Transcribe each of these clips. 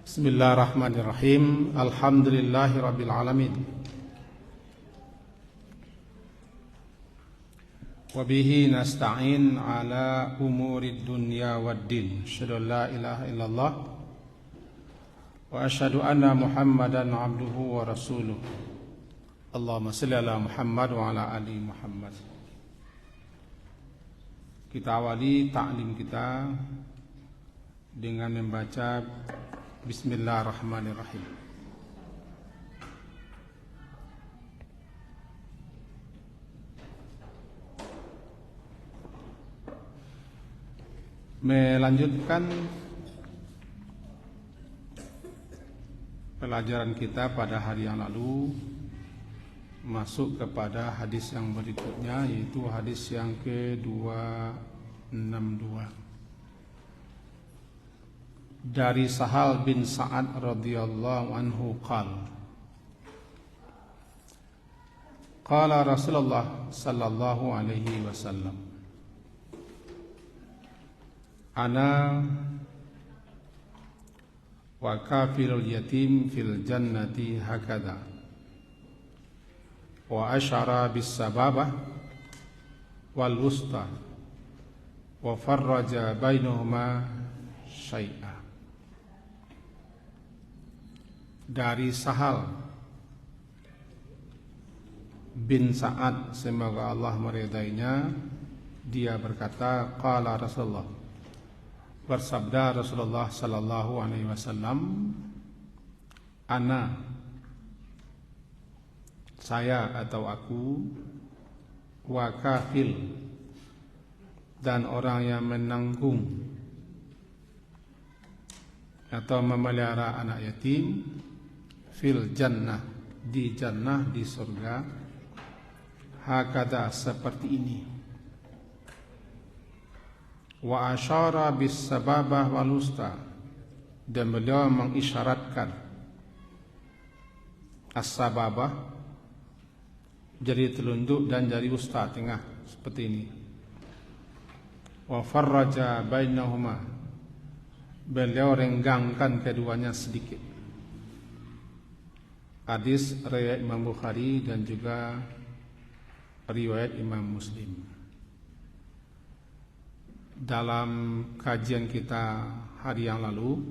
Bismillahirrahmanirrahim. Alhamdulillahirabbil alamin. Wa bihi nasta'in ala umurid dunya waddin. Asyhadu an la ilaha illallah wa asyhadu anna Muhammadan abduhu wa rasuluh. Allahumma shalli ala Muhammad wa ala ali Muhammad. Kita awali ta'lim kita dengan membaca Bismillahirrahmanirrahim. Melanjutkan pelajaran kita pada hari yang lalu, masuk kepada hadis yang berikutnya, yaitu hadis yang ke-262 dari Sahal bin Sa'ad radhiyallahu anhu qala qala Rasulullah sallallahu alaihi wasallam, ana wa kafirul yatim fil jannati hakadha wa asyara bis sababah wal wusta wa farraja bainahuma syai'a. Dari Sahal bin Sa'ad, semoga Allah meridainya, dia berkata, qala Rasulullah, bersabda Rasulullah sallallahu alaihi wasallam, ana, saya atau aku, wa kafil, dan orang yang menanggung atau memelihara anak yatim, fil jannah, di jannah, di surga, hakada, seperti ini, wa asyara bis sababah wal usta, dan beliau mengisyaratkan as-sababah, jari telunjuk dan jari usta tengah, seperti ini, wa farraja bainahuma, beliau renggangkan keduanya sedikit. Hadis riwayat Imam Bukhari dan juga riwayat Imam Muslim. Dalam kajian kita hari yang lalu,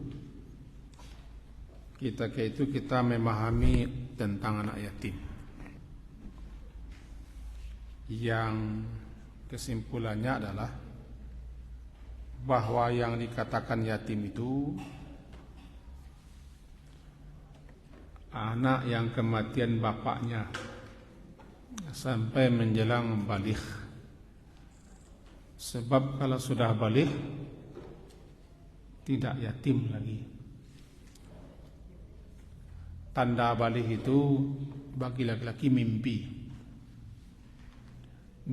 kita memahami tentang anak yatim, yang kesimpulannya adalah bahwa yang dikatakan yatim itu anak yang kematian bapaknya sampai menjelang baligh. Sebab kalau sudah baligh tidak yatim lagi. Tanda baligh itu bagi laki-laki mimpi.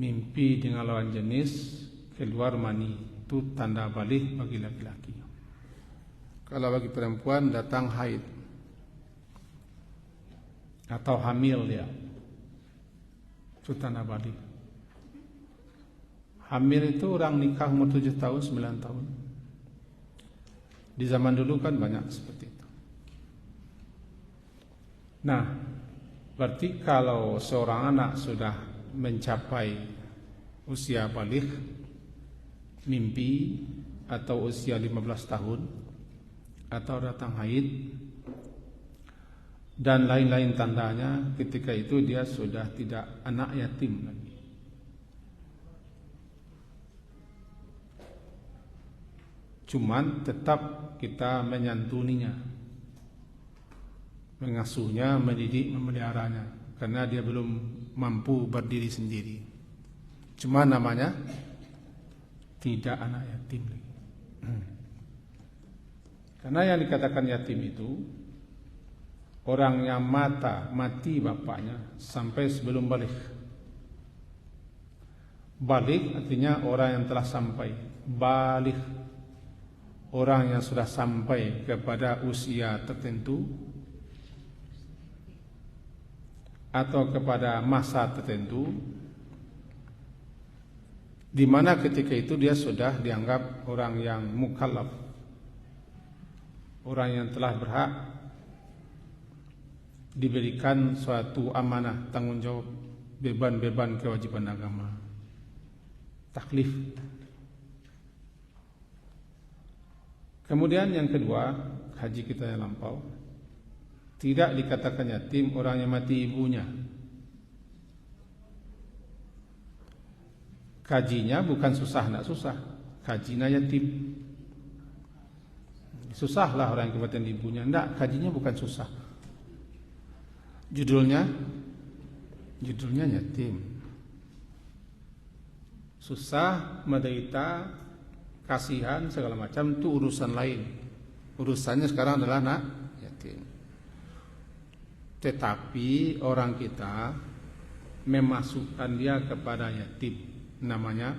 Mimpi dengan lawan jenis, keluar mani, itu tanda baligh bagi laki-laki. Kalau bagi perempuan datang haid atau hamil, dia itu tanda baligh. Hamil itu orang nikah umur 7 tahun, 9 tahun. Di zaman dulu kan banyak seperti itu. Nah, berarti kalau seorang anak sudah mencapai usia baligh, mimpi, atau usia 15 tahun, atau datang haid, dan lain-lain tandanya, ketika itu dia sudah tidak anak yatim lagi. Cuman tetap kita menyantuninya, mengasuhnya, mendidik, memeliharanya, karena dia belum mampu berdiri sendiri. Cuma namanya tidak anak yatim lagi. Karena yang dikatakan yatim itu orang yang mati bapaknya sampai sebelum baligh. Baligh artinya orang yang telah sampai. Baligh, orang yang sudah sampai kepada usia tertentu atau kepada masa tertentu, di mana ketika itu dia sudah dianggap orang yang mukallaf, orang yang telah berhak diberikan suatu amanah, tanggung jawab, beban-beban kewajiban agama, taklif. Kemudian yang kedua, haji kita yang lampau, tidak dikatakan yatim orang yang mati ibunya. Kajinya bukan susah, tidak susah, kajinya yatim. Susahlah orang yang kematian ibunya. Tidak, kajinya bukan susah. Judulnya yatim. Susah, menderita, kasihan, segala macam itu urusan lain. Urusannya sekarang adalah anak yatim. Tetapi orang kita memasukkan dia kepada yatim, namanya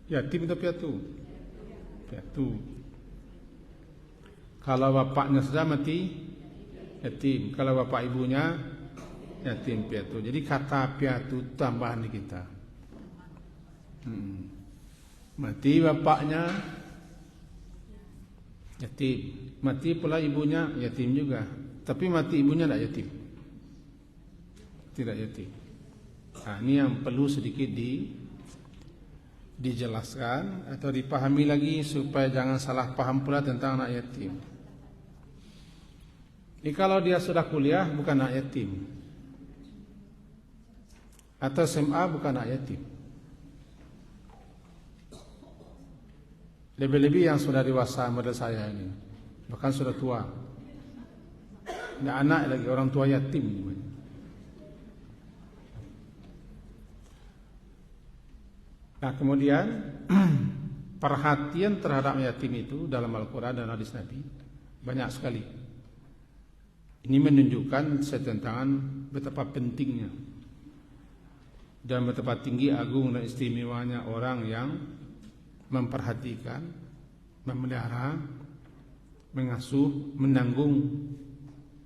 yatim atau piatu. Kalau bapaknya sudah mati, yatim. Kalau bapak ibunya, yatim piatu. Jadi kata piatu tambahan di kita. Mati bapaknya, yatim. Mati pula ibunya, yatim juga. Tapi mati ibunya tidak yatim. Tidak yatim. Nah, ini yang perlu sedikit dijelaskan atau dipahami lagi supaya jangan salah paham pula tentang anak yatim. Ini kalau dia sudah kuliah bukan anak yatim, atau SMA bukan anak yatim. Lebih-lebih yang sudah dewasa model saya ini, bahkan sudah tua, tidak anak lagi, orang tua yatim. Nah, kemudian perhatian terhadap yatim itu dalam Al-Quran dan hadis Nabi banyak sekali. Ini menunjukkan tentang betapa pentingnya dan betapa tinggi, agung dan istimewanya orang yang memperhatikan, memelihara, mengasuh, menanggung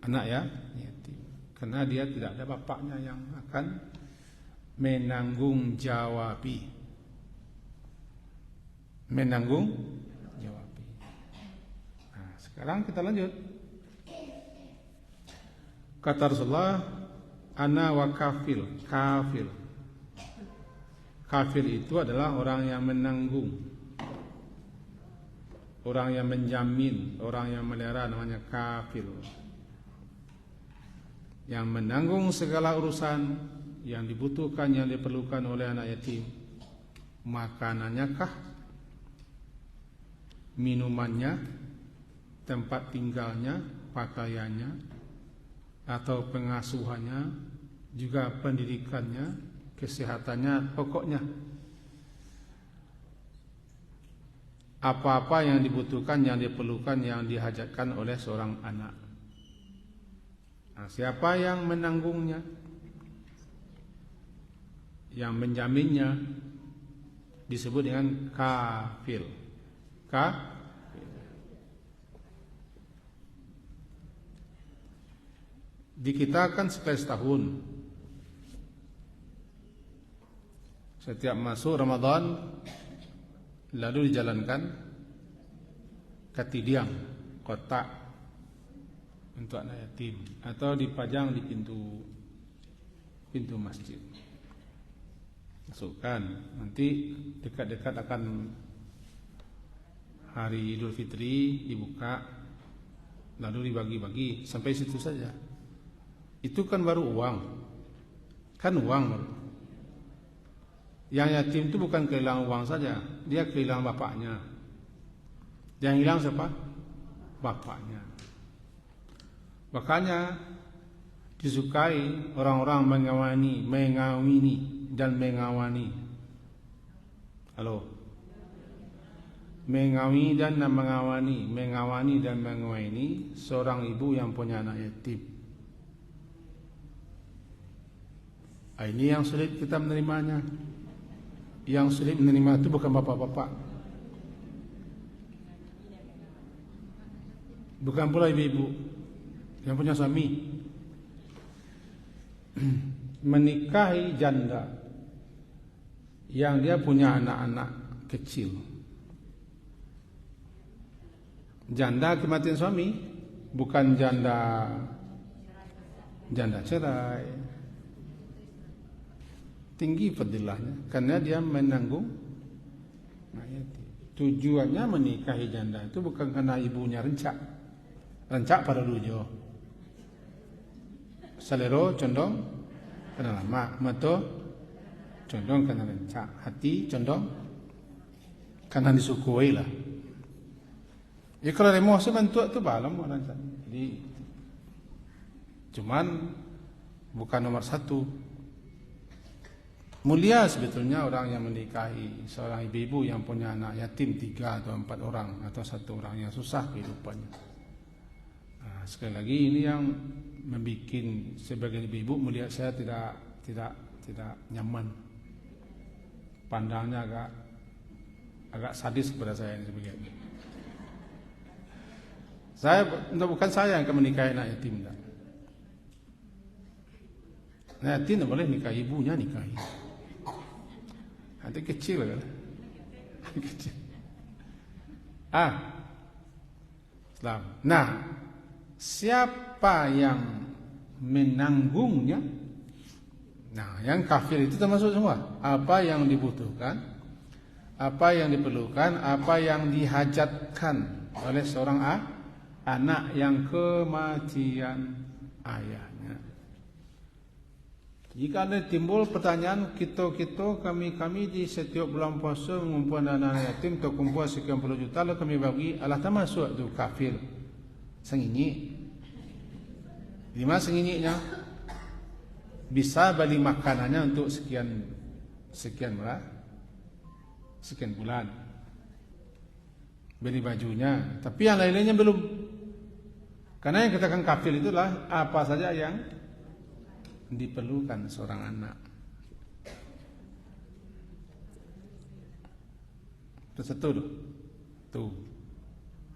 anak yatim. Karena dia tidak ada bapaknya yang akan menanggung jawabi. Nah, sekarang kita lanjut. Kata Rasulullah, ana wa kafir. Kafir itu adalah orang yang menanggung, orang yang menjamin, orang yang melihara, namanya kafir. Yang menanggung segala urusan yang dibutuhkan, yang diperlukan oleh anak yatim. Makanannya kah, minumannya, tempat tinggalnya, pakaiannya, atau pengasuhannya, juga pendidikannya, kesehatannya, pokoknya apa-apa yang dibutuhkan, yang diperlukan, yang dihajatkan oleh seorang anak. Nah, siapa yang menanggungnya, yang menjaminnya, disebut dengan kafil. Di kita kan sekali setahun, setiap masuk Ramadan lalu dijalankan katidiang, kotak untuk anak yatim, atau dipajang di pintu masjid. Masukkan, nanti dekat-dekat akan hari Idul Fitri dibuka, lalu dibagi-bagi, sampai situ saja. Itu kan baru uang, baru. Yang yatim itu bukan kehilangan uang saja, dia kehilangan bapaknya. Yang hilang siapa? Bapaknya. Makanya disukai orang-orang mengawini dan mengawani. Halo. Mengawini dan mengawani seorang ibu yang punya anak yatim. Ini yang sulit kita menerimanya. Yang sulit menerima itu bukan bapak-bapak, bukan pula ibu-ibu yang punya suami. Menikahi janda yang dia punya anak-anak kecil, Janda kematian suami, bukan janda cerai. Tinggi fadilahnya karena dia menanggung mayat. Tujuannya menikahi janda itu bukan karena ibunya rencak pada lujo. Salero condong karena lama, mato condong karena rencak, hati condong karena disukui lah. Ya kalau emosi bantu itu balam orang. Jadi cuman bukan nomor satu. Mulia sebetulnya orang yang menikahi seorang ibu-ibu yang punya anak yatim 3 atau 4 orang atau 1 orang yang susah kehidupannya. Nah, sekali lagi ini yang membuat sebagai ibu-ibu melihat saya tidak nyaman. Pandangnya agak sadis kepada saya sebagainya. Bukan saya yang akan menikahi anak yatim. Anak yatim tidak boleh nikahi ibunya, nikahi. Nanti kecil kan? Kecil. Islam. Nah, siapa yang menanggungnya? Nah, yang kafir itu termasuk semua. Apa yang dibutuhkan, apa yang diperlukan, apa yang dihajatkan oleh seorang anak yang kematian ayahnya. Jika ada timbul pertanyaan, kami di setiap bulan puasa mengumpulkan dana yatim atau kumpul sekian puluh juta, lalu kami bagi, Allah termasuk itu kafir. Senginyi. Di mana senginyinya? Bisa beli makanannya untuk sekian bulan. Beli bajunya, tapi yang lain-lainnya belum. Karena yang katakan kafir itulah apa saja yang diperlukan seorang anak. Itu satu tuh.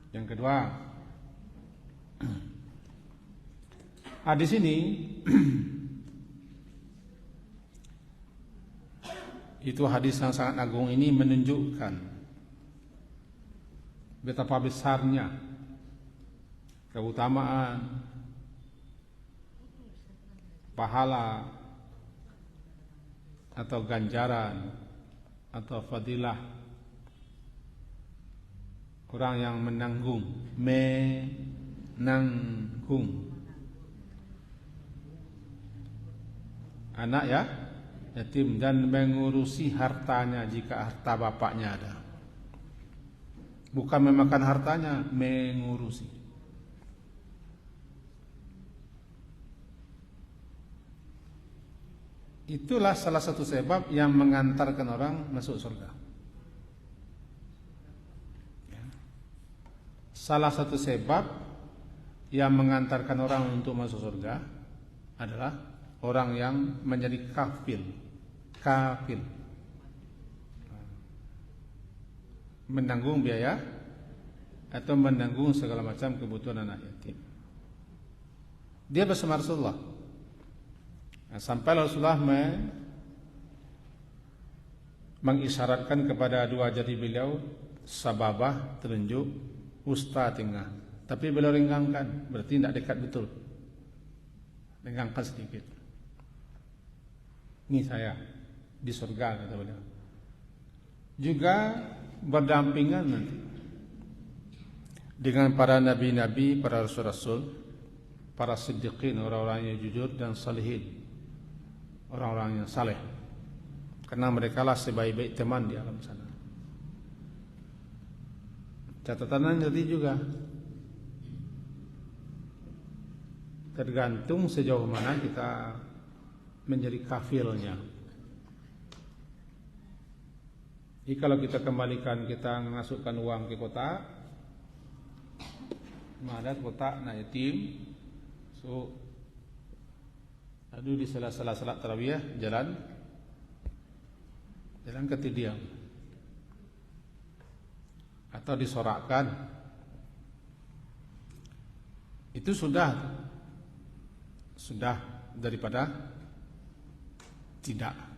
Yang kedua, di sini itu hadis yang sangat agung ini menunjukkan betapa besarnya keutamaan, pahala atau ganjaran atau fadilah orang yang menanggung anak yatim dan mengurusi hartanya jika harta bapaknya ada. Bukan memakan hartanya, mengurusi. Itulah salah satu sebab yang mengantarkan orang masuk surga. Salah satu sebab yang mengantarkan orang untuk masuk surga adalah orang yang menjadi kafil. Menanggung biaya atau menanggung segala macam kebutuhan anak yatim. Dia bersama Rasulullah. Sampai Rasulullah mengisyaratkan kepada dua jari beliau, sababah telunjuk, usta tengah. Tapi beliau ringgangkan, berarti tidak dekat betul. Ringgangkan sedikit. Ini saya di surga, kata beliau. Juga berdampingan nanti dengan para nabi-nabi, para rasul-rasul, para siddiqin, orang-orang yang jujur dan salihin, orang-orang yang saleh, karena mereka lah sebaik-baik teman di alam sana. Catatan nanti juga tergantung sejauh mana kita menjadi kafilnya. Jadi kalau kita kembalikan, kita masukkan uang ke kotak, ada kotak nak yatim, so aduh di sela-sela salat tarawih jalan ke tidiam atau disorakkan, itu sudah daripada tidak.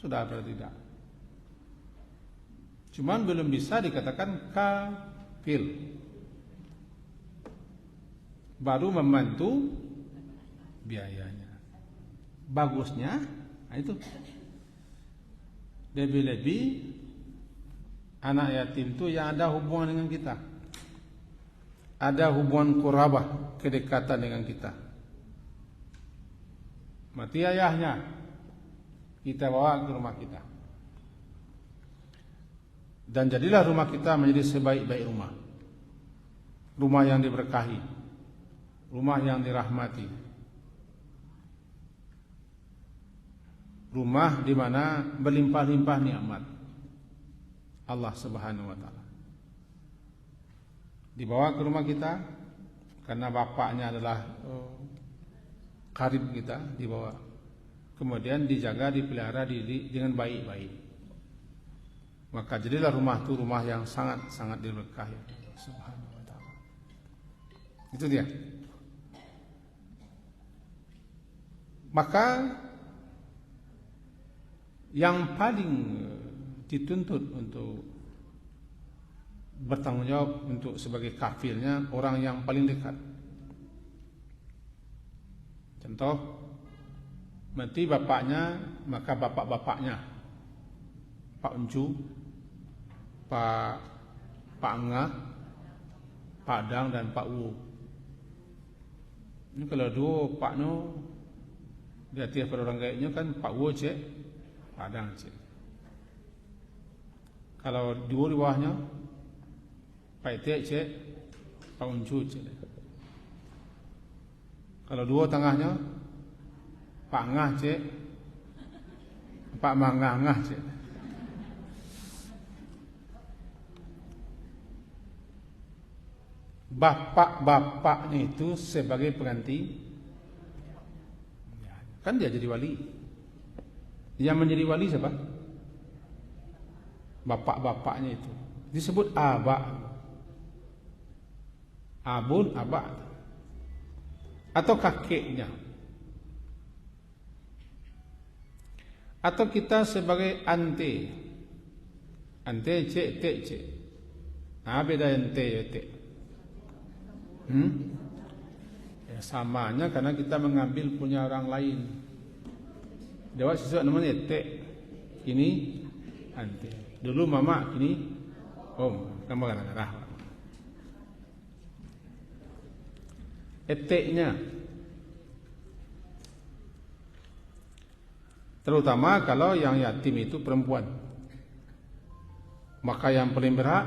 Sudah atau tidak. Cuman belum bisa dikatakan kafil. Baru membantu biayanya. Bagusnya, nah itu lebih-lebih anak yatim itu yang ada hubungan dengan kita, ada hubungan qurabah, kedekatan dengan kita. Mati ayahnya, kita bawa ke rumah kita, dan jadilah rumah kita menjadi sebaik-baik rumah, rumah yang diberkahi, rumah yang dirahmati, rumah di mana berlimpah-limpah nikmat Allah Subhanahu wa taala. Dibawa ke rumah kita karena bapaknya adalah karib kita, dibawa. Kemudian dijaga, dipelihara dengan baik-baik. Maka jadilah rumah itu rumah yang sangat-sangat diberkahi Subhanahu wa taala. Itu dia. Maka yang paling dituntut untuk bertanggung jawab untuk sebagai kafilnya orang yang paling dekat. Contoh, mati bapaknya, maka bapak-bapaknya, Pak Uncu, Pak Ngah, Pak Dang dan Pak Wu. Ini kalau dua Pak No, dia tiap pada orang kayaknya kan Pak Wu cek, Pak Dang cek. Kalau dua di bawahnya, Pak Ite cek, Pak Uncu cek. Kalau dua tengahnya, Pak Ngah cek, Pak Mangah cek. Bapak-bapaknya itu sebagai pengganti, kan dia jadi wali. Yang menjadi wali siapa? Bapak-bapaknya itu disebut aba, abun, aba, atau kakeknya, atau kita sebagai ante, cek, tek, cek. Nah, beda ante ya tek. Ya, samanya karena kita mengambil punya orang lain. Dewa sesuatu namanya tek, ini ante. Dulu mama, kini om, kamu kan arah. Eteknya, terutama kalau yang yatim itu perempuan, maka yang paling berhak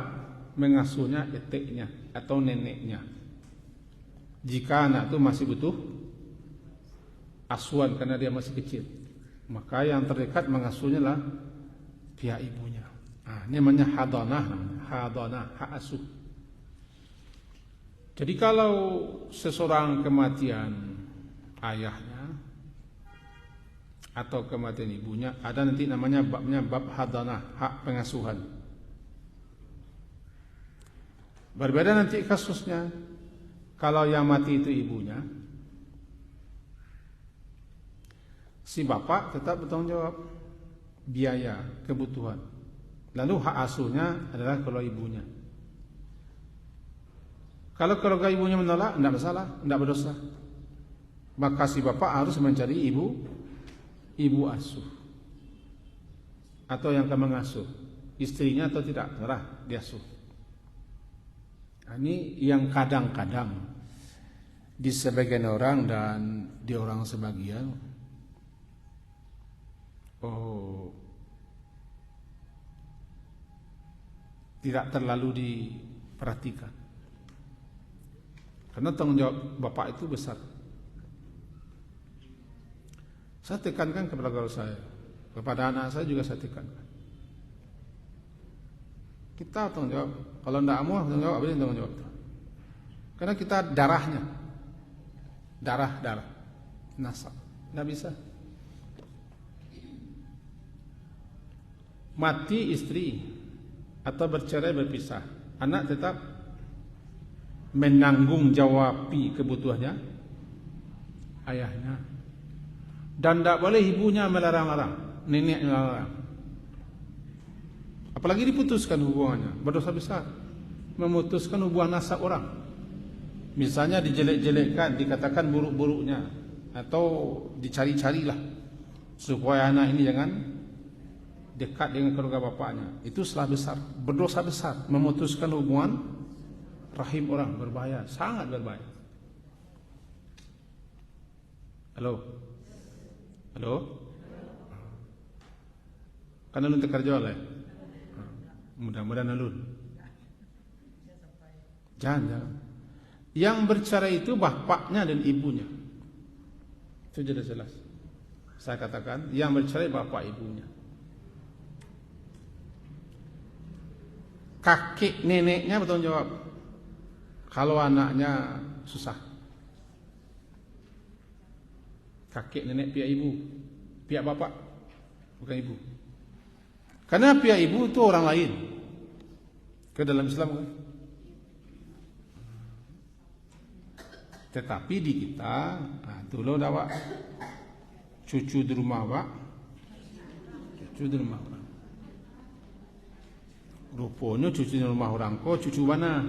mengasuhnya eteknya atau neneknya. Jika anak itu masih butuh asuhan karena dia masih kecil, maka yang terdekat mengasuhnya lah pihak ibunya. Nah, ini namanya hadanah, hak asuh. Jadi kalau seseorang kematian ayahnya atau kematian ibunya, ada nanti namanya bab hadanah, hak pengasuhan. Berbeda nanti kasusnya. Kalau yang mati itu ibunya, si bapak tetap bertanggung jawab biaya, kebutuhan. Lalu hak asuhnya adalah kalau ibunya. Kalau keluarga ibunya menolak, tidak masalah, tidak berdosa. Maka si bapak harus mencari ibu asuh atau yang akan mengasuh istrinya atau tidak, terserah diasuh. Nah, ini yang kadang-kadang di sebagian orang dan di orang sebagian tidak terlalu diperhatikan. Karena tanggung jawab bapak itu besar. Saya tekankan kepada guru saya, kepada anak saya juga saya tekankan. Kita tanggung jawab. Kalau tidak mau tanggung jawab, apa yang tanggung jawab? Karena kita darah nasab, tidak bisa. Mati istri atau bercerai berpisah, anak tetap menanggung jawabi kebutuhannya ayahnya, dan tidak boleh ibunya melarang-larang, neneknya melarang. Apalagi diputuskan hubungannya, berdosa besar. memutuskan hubungan nasab orang. Misalnya dijelek-jelekkan, dikatakan buruk-buruknya, atau dicari-carilah supaya anak ini jangan dekat dengan keluarga bapaknya. Itu salah besar, berdosa besar, memutuskan hubungan rahim orang, berbahaya, sangat berbahaya. Halo? Halo? Kan alun terkerja oleh? Mudah-mudahan alun. Jangan. Yang bercerai itu bapaknya dan ibunya. Itu jelas. Saya katakan, yang bercerai bapak ibunya. Kakek neneknya bertanggung jawab kalau anaknya susah. Kakek nenek pihak ibu, pihak bapak, bukan ibu. Karena pihak ibu itu orang lain. Ke dalam Islam kan? Tetapi di kita, dulu dah cucu di rumah awak, cucu di rumah orang. Rupanya cucu di rumah orang kok cucu mana?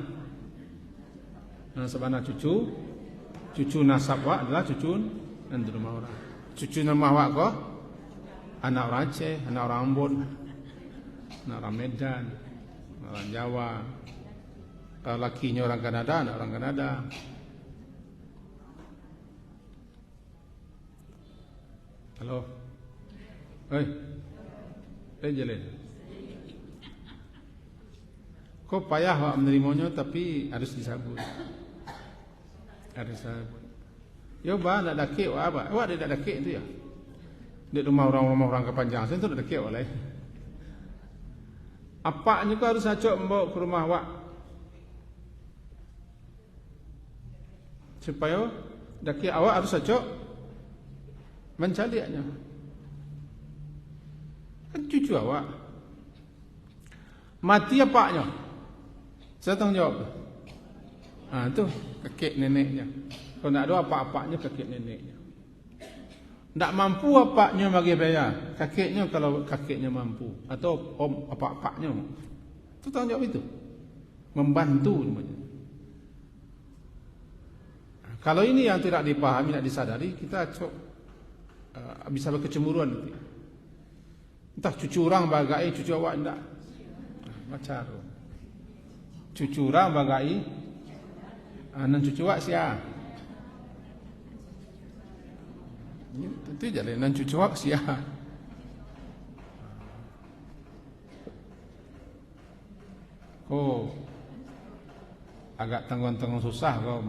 Nasab anak cucu nasab awak adalah cucu di rumah orang. Cucu di rumah awak kok anak orang Aceh, anak orang Ambon, anak orang Medan, orang Jawa. Kalau lakinya orang Kanada, anak orang Kanada. Halo. Jalan. Kok payah awak menerimanya tapi harus disabut. Harus disabut. Ya bah nak dakik awak apa? Awak ada dakik itu ya. Di rumah orang kepanjang itu nak dakik oleh. Apaknya kau harus acok membawa ke rumah awak supaya dakik awak harus acok mencaliaknya. Kan cucu awak. Mati apaknya? Saya tanggung jawab. Itu kakek neneknya. Kalau nak ada apa-apanya kakek neneknya. Tak mampu apaknya bagi bayar. Kakeknya kalau kakeknya mampu. Atau om apa-apanya. Itu tanggung jawab itu. Membantu namanya. Kalau ini yang tidak dipahami, tidak disadari, kita bisa berkecemburuan nanti. Entah cucu orang bagai cucu awak tidak. Macam cucu orang bagai nan cucu awak sia. Tentu jalan nan cucu awak sia. Agak tanggung-tanggung susah kau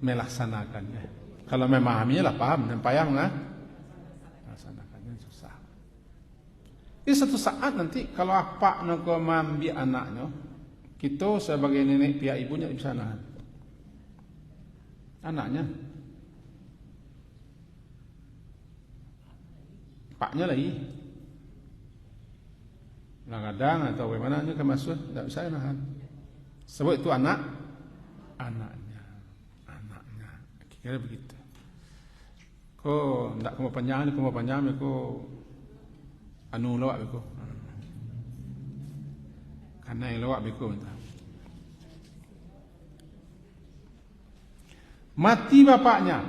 melaksanakannya. Kalau memahaminya lah paham dan payah melaksanakannya susah. Di satu saat nanti kalau apa nak ambil anaknya, kita sebagai nenek pihak ibunya bisa nahan anaknya. Paknya lagi. Kadang atau bagaimana nya kemasuk tidak bisa nahan. Sebab itu anaknya. Kira begitu. Ko ndak ko panjang ko anu lawak beko. Karena yang lawak beko. Mati bapaknya,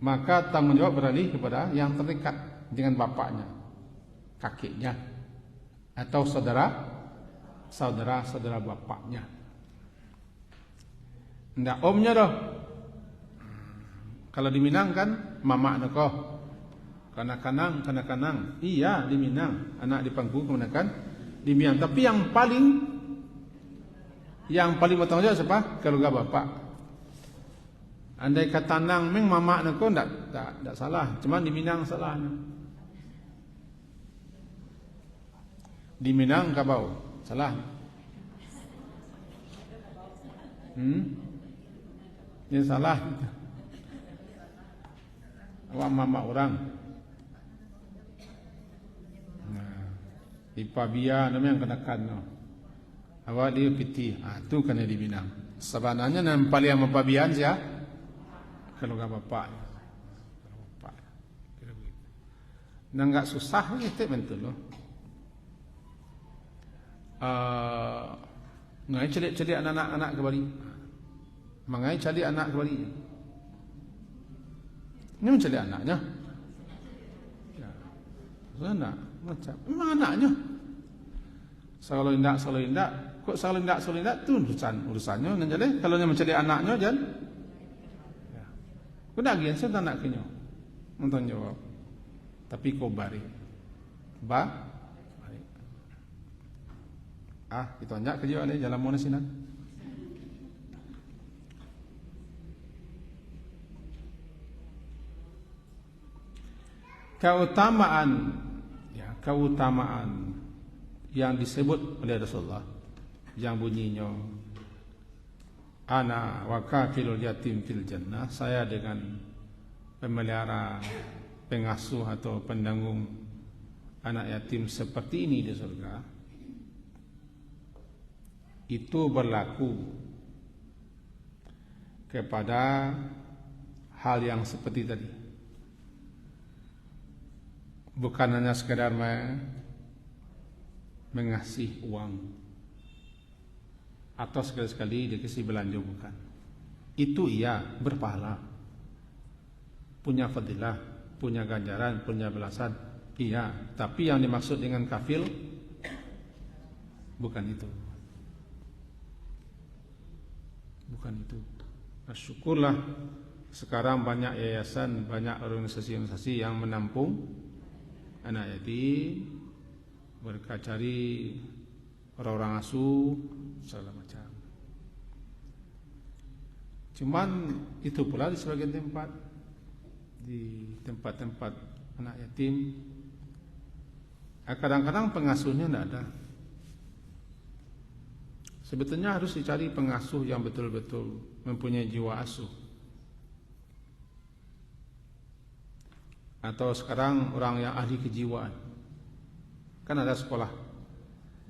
maka tanggung jawab beralih kepada yang terdekat dengan bapaknya, kakeknya, atau saudara bapaknya. Ndak omnya dah. Kalau di Minang kan mamak nekoh. Kanak-kanang. Iya di Minang, anak di pangku kemenakan di Minang. Tapi yang paling bertanggung jawab siapa? Keluarga bapak. Andai kata nang meng mamak nekoh ndak salah, cuma di Minang salahnya. Di Minang kabau salah. Dia salah. Awak mama orang. Di Pabia nama yang kenakan no. Awak dia piti. Tu kena di Minang. Sebenarnya yang paling yang Pabian sia keluarga bapak. Kira begitu. Nang enggak susah ni statement tu loh. Ngai celik-celik anak-anak ke Bali. Mengai cari anak ke Bali. Ini mencari anaknya. Ya. Anak macam memang anaknya. Kalau indak, kok kalau indak tu urusannya nan jadi kalau nya mencari anaknya jan. Ya. Kuda gian sen anak kenyo. Nonton jawab. Tapi kau bari. Bari. Kita anjak kerja ni jalan mana sinan. Keutamaan yang disebut oleh Rasulullah yang bunyinya ana wa kafilul yatim fil jannah, saya dengan pemelihara, pengasuh atau penanggung anak yatim seperti ini di surga, itu berlaku kepada hal yang seperti tadi. Bukan hanya sekadar mengasih uang atau sekali-sekali dikasih belanja, bukan. Itu iya berpahala, punya fadilah, punya ganjaran, punya balasan, iya. Tapi yang dimaksud dengan kafil bukan itu. Bukan itu. Nah, syukurlah sekarang banyak yayasan, banyak organisasi-organisasi yang menampung anak yatim, mereka cari orang-orang asuh segala macam. Cuman itu pula di sebagian tempat, di tempat-tempat anak yatim, kadang-kadang pengasuhnya tidak ada. Sebetulnya harus dicari pengasuh yang betul-betul mempunyai jiwa asuh. Atau sekarang orang yang ahli kejiwaan. Kan ada sekolah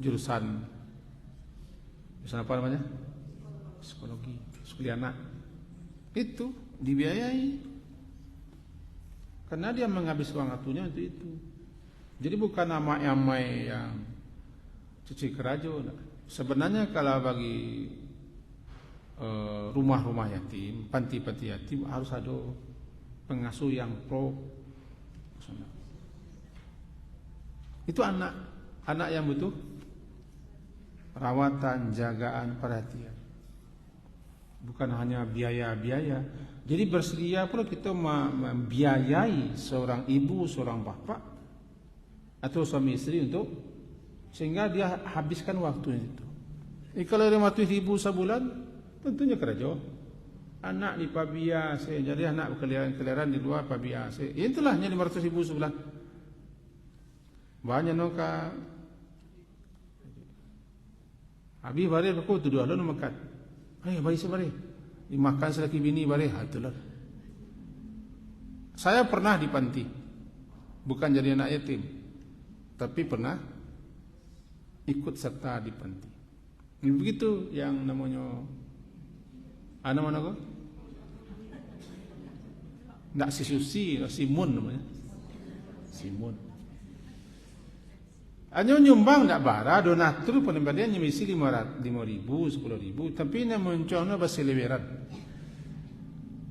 jurusan apa namanya? Psikologi, sekolah anak. Itu dibiayai. Karena dia menghabis uang atunya itu. Jadi bukan amai-amai yang cuci kerajo. Sebenarnya kalau bagi rumah-rumah yatim, panti-panti yatim harus ada pengasuh yang pro. Itu anak yang butuh rawatan, jagaan, perhatian. Bukan hanya biaya-biaya. Jadi bersedia pula kita membiayai seorang ibu, seorang bapak atau suami istri untuk sehingga dia habiskan waktu itu. Kalau 500 ribu sebulan, tentunya kerja. Anak di pabiase, jadi anak berkeliaran di luar pabiase. Itulah hanya 500 ribu sebulan. Banyak noka. Habis bari aku tu dua lalu makan. Bari sebari. Dimakan selagi bini bari, itulah. Saya pernah di panti. Bukan jadi anak yatim, tapi pernah ikut serta di panti. Begitu yang namanya mana kok? Ndak si Susi, Simun namanya. Simun. Hanya nyumbang ndak bara, donatur penembadian nyemisi 5.000, 10.000, tapi nak mencono baseleweran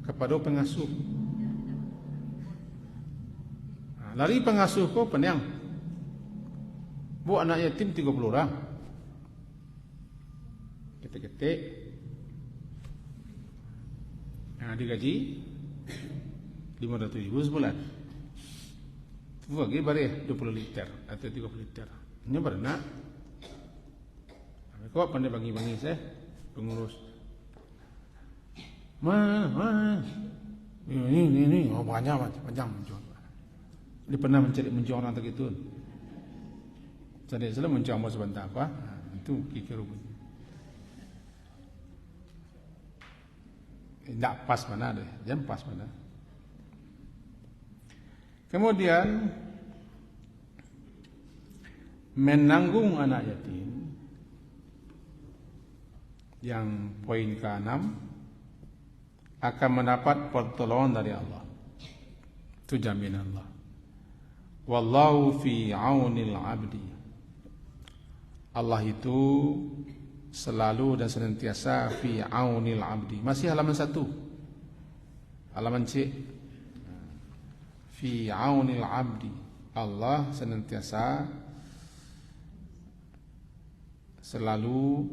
kepada pengasuh. Lari pengasuh ko penyang. Bu anak yatim 30 orang. Ketik-ketik. Yang digaji 500.000 sebulan. Bagi bari 20 liter atau 30 liter. Ini berenang. Kok pandai bagi-bagi saya pengurus. Ini banyak macam. Dia pernah mencari orang tergitu. Jadi saya mencoba sebentar apa? Itu kikir rupanya. Tidak pas mana deh, jangan pas mana. Kemudian menanggung anak yatim yang poin ke-6 akan mendapat pertolongan dari Allah. Itu jaminan Allah. Wallahu fi aunil abdi. Allah itu selalu dan senantiasa fi aunil abdi. Masih halaman 1. Halaman C. Fi aunil abdi. Allah senantiasa selalu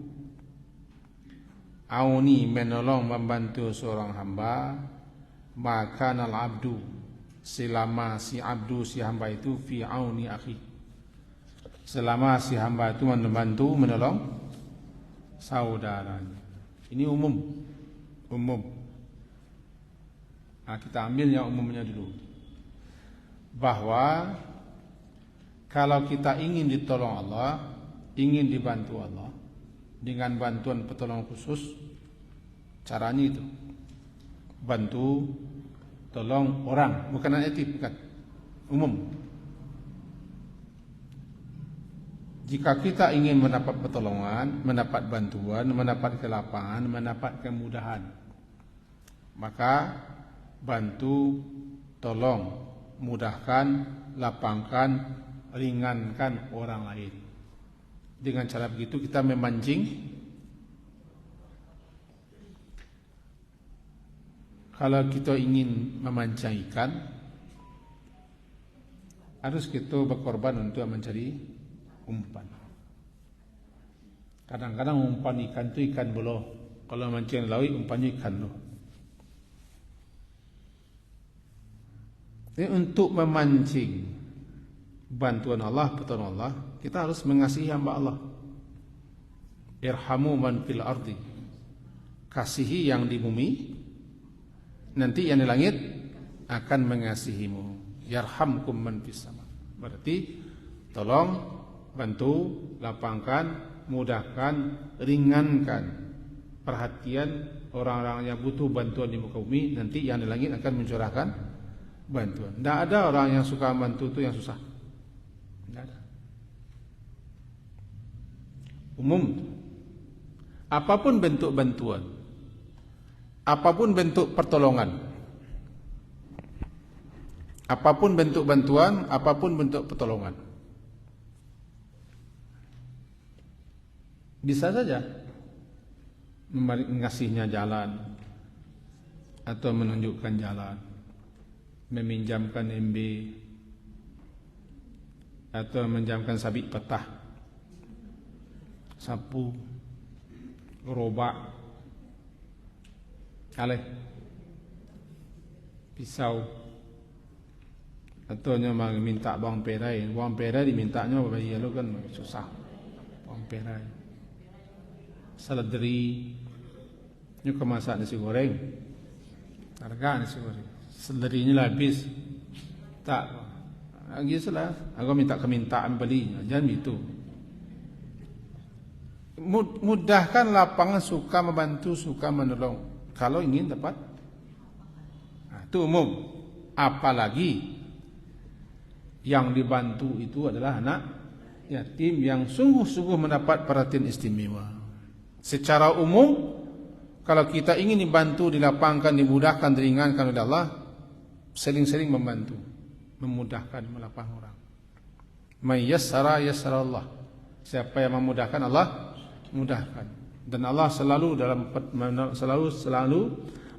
auni, menolong, membantu seorang hamba, maka al abdu, selama si abdu, si hamba itu fi auni akhi, selama si hamba itu membantu, menolong saudaranya. Ini umum. Nah, kita ambil yang umumnya dulu, bahwa kalau kita ingin ditolong Allah, ingin dibantu Allah dengan bantuan pertolongan khusus, caranya itu bantu, tolong orang, bukan adiktif, bukan, umum. Jika kita ingin mendapat pertolongan, mendapat bantuan, mendapat kelapangan, mendapat kemudahan, maka bantu, tolong, mudahkan, lapangkan, ringankan orang lain. Dengan cara begitu kita memancing. Kalau kita ingin memancing ikan, harus kita berkorban untuk mencari umpan. Kadang-kadang umpan ikan itu ikan beloh. Kalau mancing laut, umpannya ikan loh. Ini untuk memancing bantuan Allah, pertolongan Allah, kita harus mengasihi hamba Allah. Irhamu man fil ardi. Kasihi yang di bumi, nanti yang di langit akan mengasihimu. Yarhamkum man fis sama. Berarti tolong, bantu, lapangkan, mudahkan, ringankan perhatian orang-orang yang butuh bantuan di muka bumi, nanti yang di langit akan mencurahkan bantuan. Tidak ada orang yang suka bantu itu yang susah. Tidak ada. Umum. Apapun bentuk bantuan, apapun bentuk pertolongan, apapun bentuk bantuan, apapun bentuk pertolongan, bisa saja mengasihnya jalan atau menunjukkan jalan, meminjamkan MB atau meminjamkan sabit petah, sapu, gerobak, pisau, atau memang minta bawang perai. Bawang perai dimintanya bagi lu kan susah. Bawang perai, seledri, ini kemasak nasi goreng, harga nasi goreng, seledrinya habis, tak, lagi salah. Aku minta kemintaan beli, jangan itu. Mudahkan lapangan, suka membantu, suka menolong. Kalau ingin dapat, nah, itu umum. Apalagi yang dibantu itu adalah anak yatim yang sungguh-sungguh mendapat perhatian istimewa. Secara umum, kalau kita ingin dibantu, dilapangkan, dimudahkan, diringankan oleh Allah, sering-sering membantu, memudahkan, melapang orang. May yassara yassara Allah. Siapa yang memudahkan, Allah mudahkan. Dan Allah selalu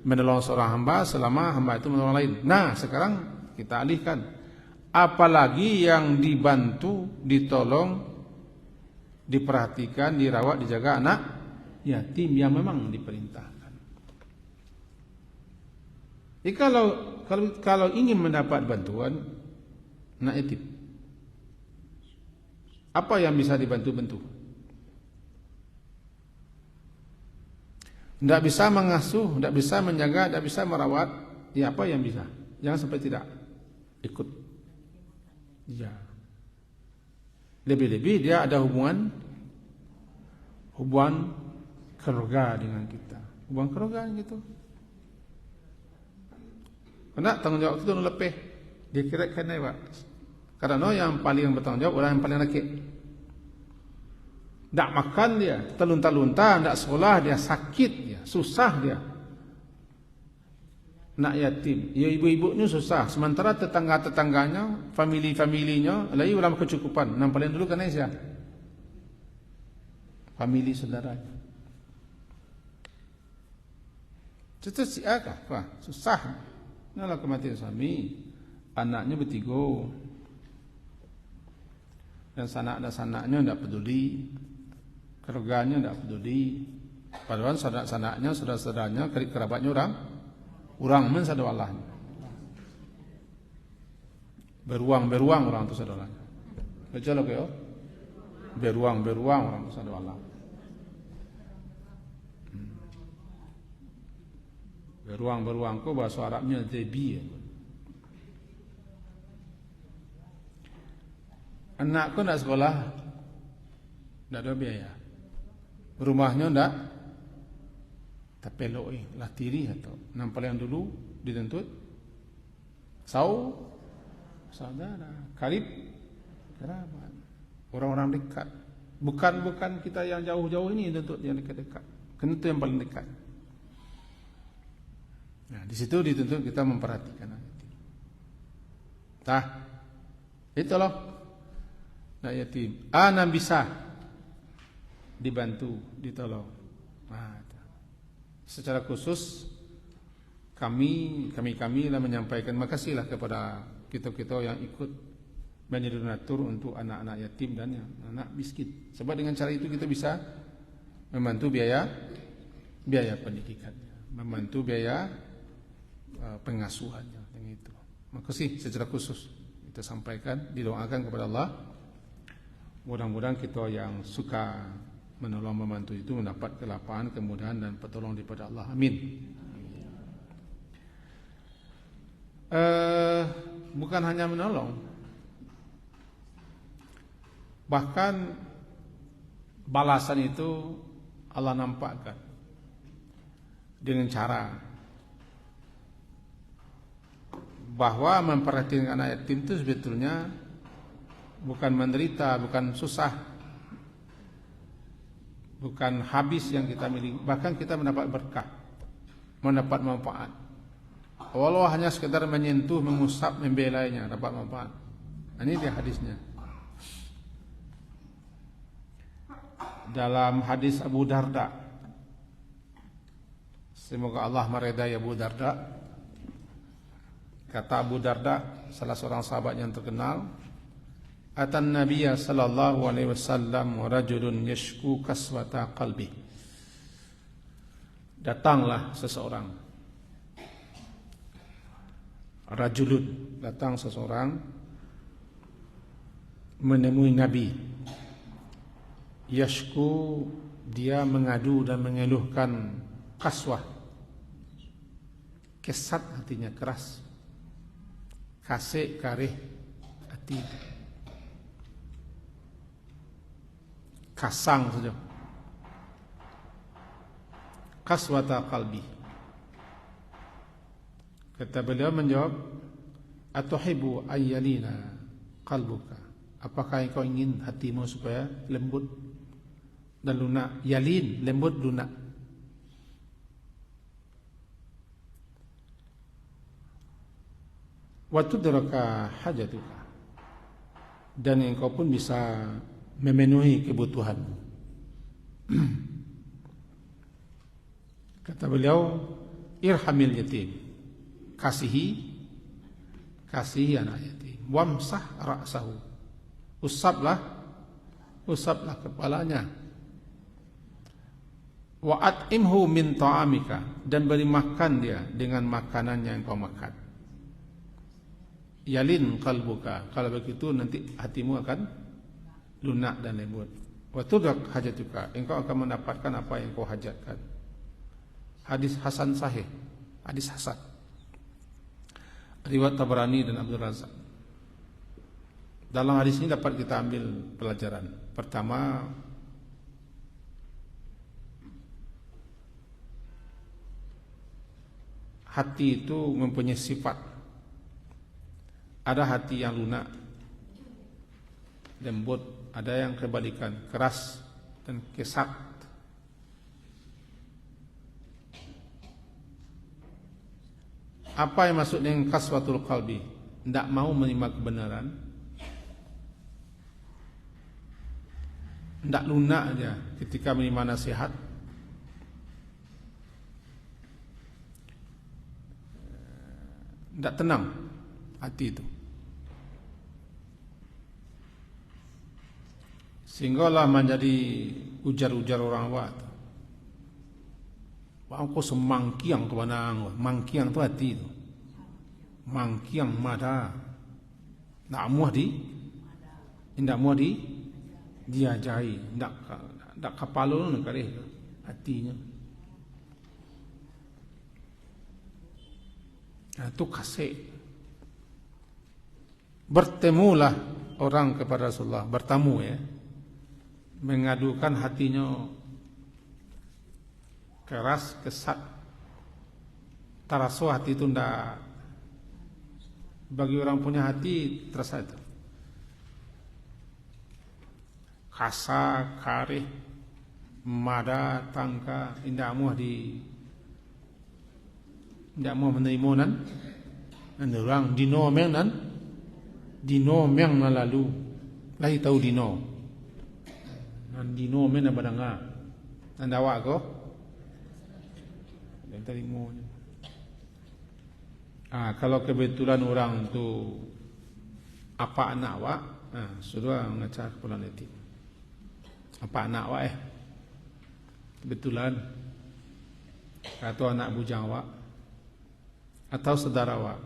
menolong seorang hamba selama hamba itu menolong lain. Nah, sekarang kita alihkan, apalagi yang dibantu, ditolong, diperhatikan, dirawat, dijaga anak yatim yang memang diperintahkan. Jadi kalau ingin mendapat bantuan anak yatim, apa yang bisa dibantu-bantu? Tidak bisa mengasuh, tidak bisa menjaga, tidak bisa merawat. Ya, apa yang bisa? Jangan sampai tidak ikut. Ya. Lebih-lebih dia ada hubungan keluarga dengan kita. Hubungan keluarga gitu. Karena tanggung jawab itu lebih dikira-kira Pak. Karena yang paling bertanggung jawab orang yang paling rakit. Tak makan dia, terlunta-lunta, tak sekolah dia, sakit dia, susah dia. Nak yatim, ya ibu-ibunya susah. Sementara tetangga-tetangganya, family-familinya, lagi dalam kecukupan. Yang paling dulu kan Aisyah. famili saudaranya. Cerita si akah, wah susah. Nalah kematian suami, anaknya bertiga, dan sanak-sanaknya tidak peduli, keluarganya tidak peduli. Padahal sanak-sanaknya, saudara-saudaranya, kerabatnya orang men sadar Allah. Beruang orang itu saudaranya. Baca lo kyo, beruang orang itu sadar Allah. Beruang ko bahasa Arabnya zebi. Anakku nak sekolah, tidak ada biaya. Rumahnya tidak tapeloi, lah tiri atau nampal yang dulu dituntut. Saudara, karib, kerabat, orang-orang dekat. Bukan kita yang jauh-jauh ini dituntut yang dekat-dekat. Kena itu yang paling dekat. Nah, di situ dituntut kita memperhatikan yatim. Itu loh. Nah, yatim. Anak bisa dibantu, ditolong. Nah, secara khusus kami lah menyampaikan makasihlah kepada kita yang ikut menjadi donatur untuk anak-anak yatim dan anak miskin. Sebab dengan cara itu kita bisa membantu biaya pendidikannya, membantu biaya pengasuhannya yang itu. Makasih secara khusus kita sampaikan, didoakan kepada Allah. Mudah-mudahan kita yang suka menolong membantu itu mendapat kelapangan, kemudahan dan pertolongan daripada Allah. Amin. Bukan hanya menolong, bahkan balasan itu Allah nampakkan dengan cara bahwa memperhatikan anak yatim itu sebetulnya bukan menderita, bukan susah, bukan habis yang kita miliki, bahkan kita mendapat berkah, mendapat manfaat. Walau hanya sekedar menyentuh, mengusap, membelainya, dapat manfaat. Ini dia hadisnya. Dalam hadis Abu Darda, semoga Allah meridai Abu Darda. Kata Abu Darda, salah seorang sahabat yang terkenal, atan Nabiyya sallallahu alaihi wasallam wa rajulun yashku kaswata qalbi. Datang seseorang menemui Nabi. Yashku, dia mengadu dan mengeluhkan kaswah. Kesat hatinya, keras. Kasih karih hati, kasang saja. Kaswata qalbi. Kata beliau menjawab, atuhibu ayyalina qalbuka. Apakah engkau ingin hatimu supaya lembut dan lunak? Yalin, lembut, lunak. Wa tudraka hajatuka, dan engkau pun bisa memenuhi kebutuhanmu. Kata beliau, irhamil yatim, kasihi anak yatim, wamsah ra'sahu, usaplah kepalanya, wa at'imhu min ta'amika, dan beri makan dia dengan makanan yang kau makan. Yalin qalbuka, kalau begitu nanti hatimu akan lunak dan lembut. Wa tudrak hajatuka, engkau akan mendapatkan apa yang kau hajatkan. Hadis hasan sahih, hadis hasan, riwayat Tabrani dan Abdul Razak. Dalam hadis ini dapat kita ambil pelajaran. Pertama, hati itu mempunyai sifat. Ada hati yang lunak, lembut, ada yang kebalikan, keras dan kesat. Apa yang maksud dengan kaswatul qalbi? Tidak mau menerima kebenaran, Ndak lunak dia ketika menerima nasihat. Ndak tenang hati itu. Sehinggalah menjadi ujar-ujar orang awak. Wah, kau semangkiang tu mana? Mangkiang tu hati tu. Mangkiang mada. Ndak muah diajai. Ndak kapalo nak kareh hatinya. Itu kasih. Bertemulah orang kepada Rasulullah, bertamu ya. Mengadukan hatinya keras, kesat. Taraso hati itu ndak, bagi orang punya hati terasa itu. Kasa, karih, mada, tangka, indah muah indah muah menerima nan orang dino meng na lalu lahi tahu dino nan dino men na badanga nan dawa ko dan terima. Kalau kebetulan orang tu apa anak awak, sudah ngacak pulang nanti. Apa anak awak kebetulan atau anak bujang awak atau saudara awak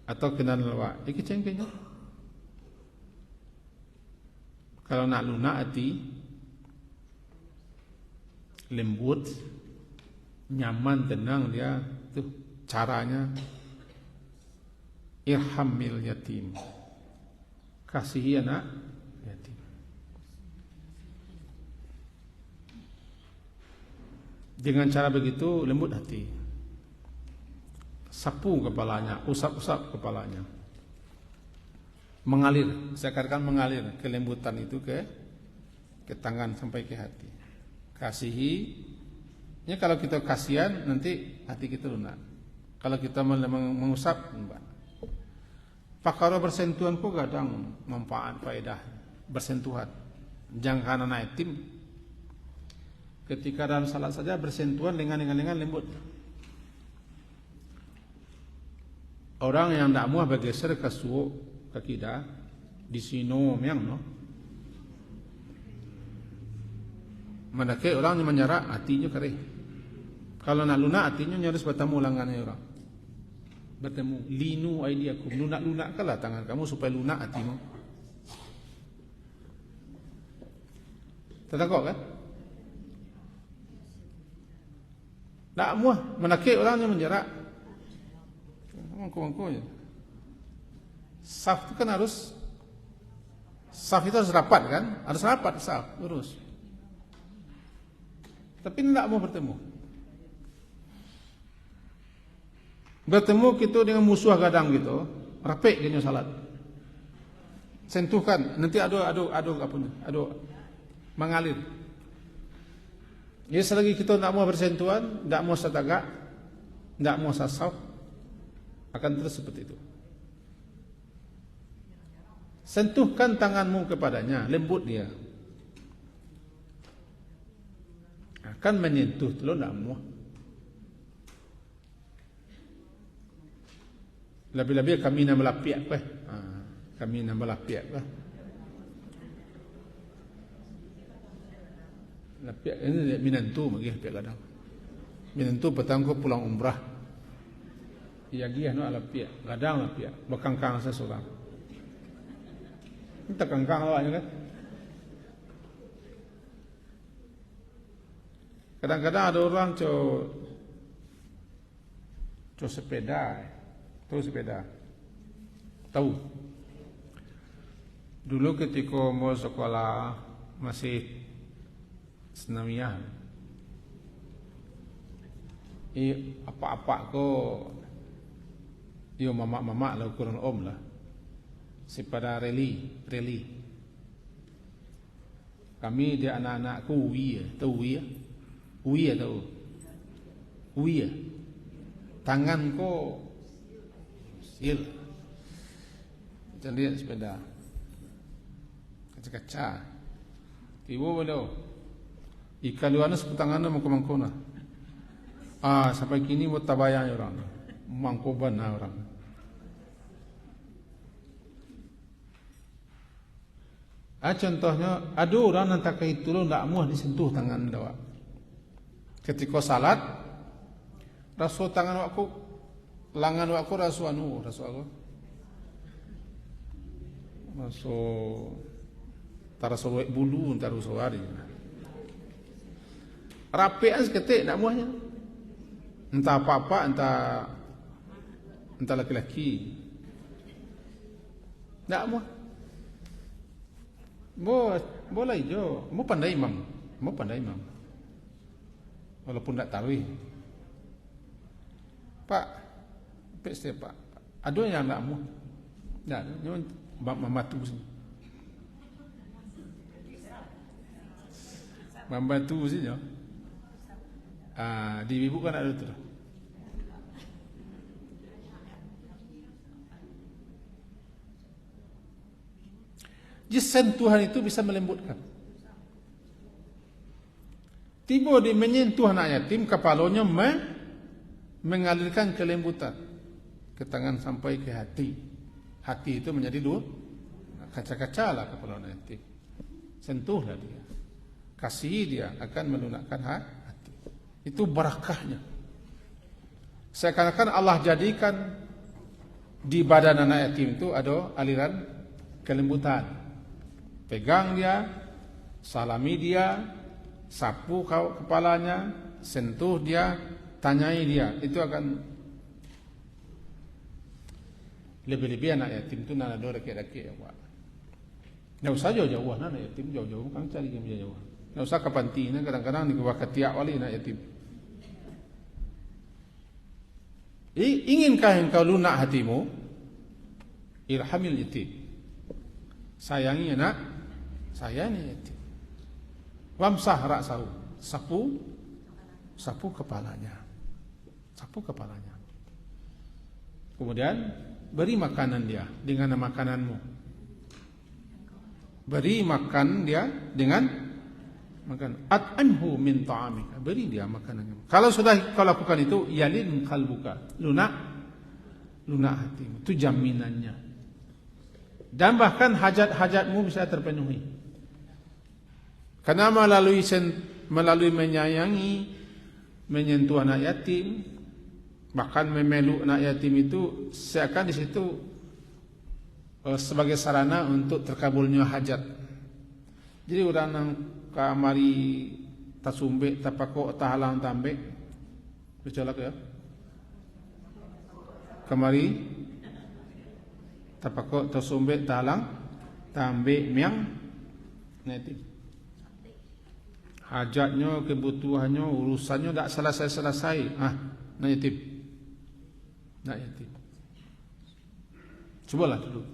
atau kenal awak, iki cengkehnya. Kalau nak lunak hati, lembut, nyaman, tenang dia tuh caranya. Irhamil yatim, kasihi anak yatim. Dengan cara begitu lembut hati. Sapu kepalanya, usap-usap kepalanya. Mengalir, saya katakan mengalir kelembutan itu ke tangan sampai ke hati. Kasihi. Ya, kalau kita kasihan nanti hati kita lunak. Kalau kita mengusap, enggak. Pakaro bersentuhan pun kadang manfaat faedah bersentuhan. Jangan anak yatim ketika dalam salat saja bersentuhan dengan lembut. Orang yang tidak muah bergeser ke suuk kaki dah di sino yang no. Manake orang yang menyerah hatinya kerih. Kalau nak lunak hatinya nyaris bertemu langannya orang. Bertemu linu aidiakum, lunak kalah tangan kamu supaya lunak hatimu. Tertakut kan? Tak muah manake orang yang menyerah. Mangko ya. Saf itu kan harus, saf itu harus rapat kan? Harus rapat saf, lurus. Tapi tidak mau bertemu. Bertemu kita dengan musuh kadang gitu, rapik gini salat. Sentuhkan, nanti adu mengalir. Ya selagi kita tidak mau bersentuhan, tidak mau setagak, tidak mau sasaf, akan terus seperti itu. Sentuhkan tanganmu kepadanya, lembut dia. Akan menyentuh lo tidak mau. Lebih-lebih kami nak melapiak kami nak melapiak Lapiak ini minantu bagi lapiak kadang. Minantu petang ko pulang umrah. Iya giah no lapiak, kadang lapiak, bekangkang seseorang. Kita kangkang awaknya kan. Kadang-kadang ada orang sepeda. Tahu sepeda? Tahu. Dulu ketika mau sekolah masih senamiah. Apa-apa ko yo mama lah ukuran om lah. Sepeda rally. Kami dia anak-anakku tahu Uwi. Tangan ko sil. Jangan lihat sepeda. Kaca-kaca. Tiba beliau. Ikan luar seputangan mau ke mangkona. Sampai kini buat tabayang orang. Mangkoban orang. Contohnya, ada orang nanti kait tulung tak muah disentuh tangan dawa. Ketika salat, rasul tangan aku, langan aku rasul aku. Rasul tarasul bulu entar rasul hari. Rapian seketik nak muahnya. Entah apa-apa, entah laki-laki. Tak muah. Boleh jo, mau pandai imam. Walaupun tak tarawih. Pak, Pak. Ada yang tak muah. Tak, nyon membantu sini. Membantu sini jo. Di ibu kan ada tu. Jadi sentuhan itu bisa melembutkan. Tiba di menyentuh anak yatim, kepalanya mengalirkan kelembutan ke tangan sampai ke hati. Hati itu menjadi dua kaca-kaca lah kepala anak yatim. Sentuhlah dia, kasih dia akan melunakkan hati. Itu barakahnya. Seakan-akan Allah jadikan di badan anak yatim itu ada aliran kelembutan. Pegang dia, salami dia, sapu kepalanya, sentuh dia, tanyai dia. Itu akan lebih-lebih anak yatim itu nana do reki-reki ya Pak. Nggak usah jauh-jauh anak yatim, jauh-jauh kan cari yang jauh. Nggak usah ke pantinya, kadang-kadang di bawah ketiak wali anak yatim. Inginkah engkau lunak hatimu? Irhamil yatim. Sayangi anak, sayangi yatim. Wamsah ra'sahu, sapu kepalanya. Kemudian beri makanan dia dengan makananmu. Beri makan dia dengan makan. At'imhu min ta'amika. Beri dia makanannya. Kalau sudah kau lakukan itu, yalin qalbuka. Lunak hatimu. Itu jaminannya. Dan bahkan hajat-hajatmu bisa terpenuhi. Karena melalui menyayangi, menyentuh anak yatim, bahkan memeluk anak yatim itu seakan di situ sebagai sarana untuk terkabulnya hajat. Jadi orang yang kamari tasumbe tapako tahalang tambe, bercolak ya. Kamari tapako tasumbe tahalang tambe miang nanti. Hajatnya, kebutuhannya, urusannya tak selesai. Nak yatim. Cubalah dulu.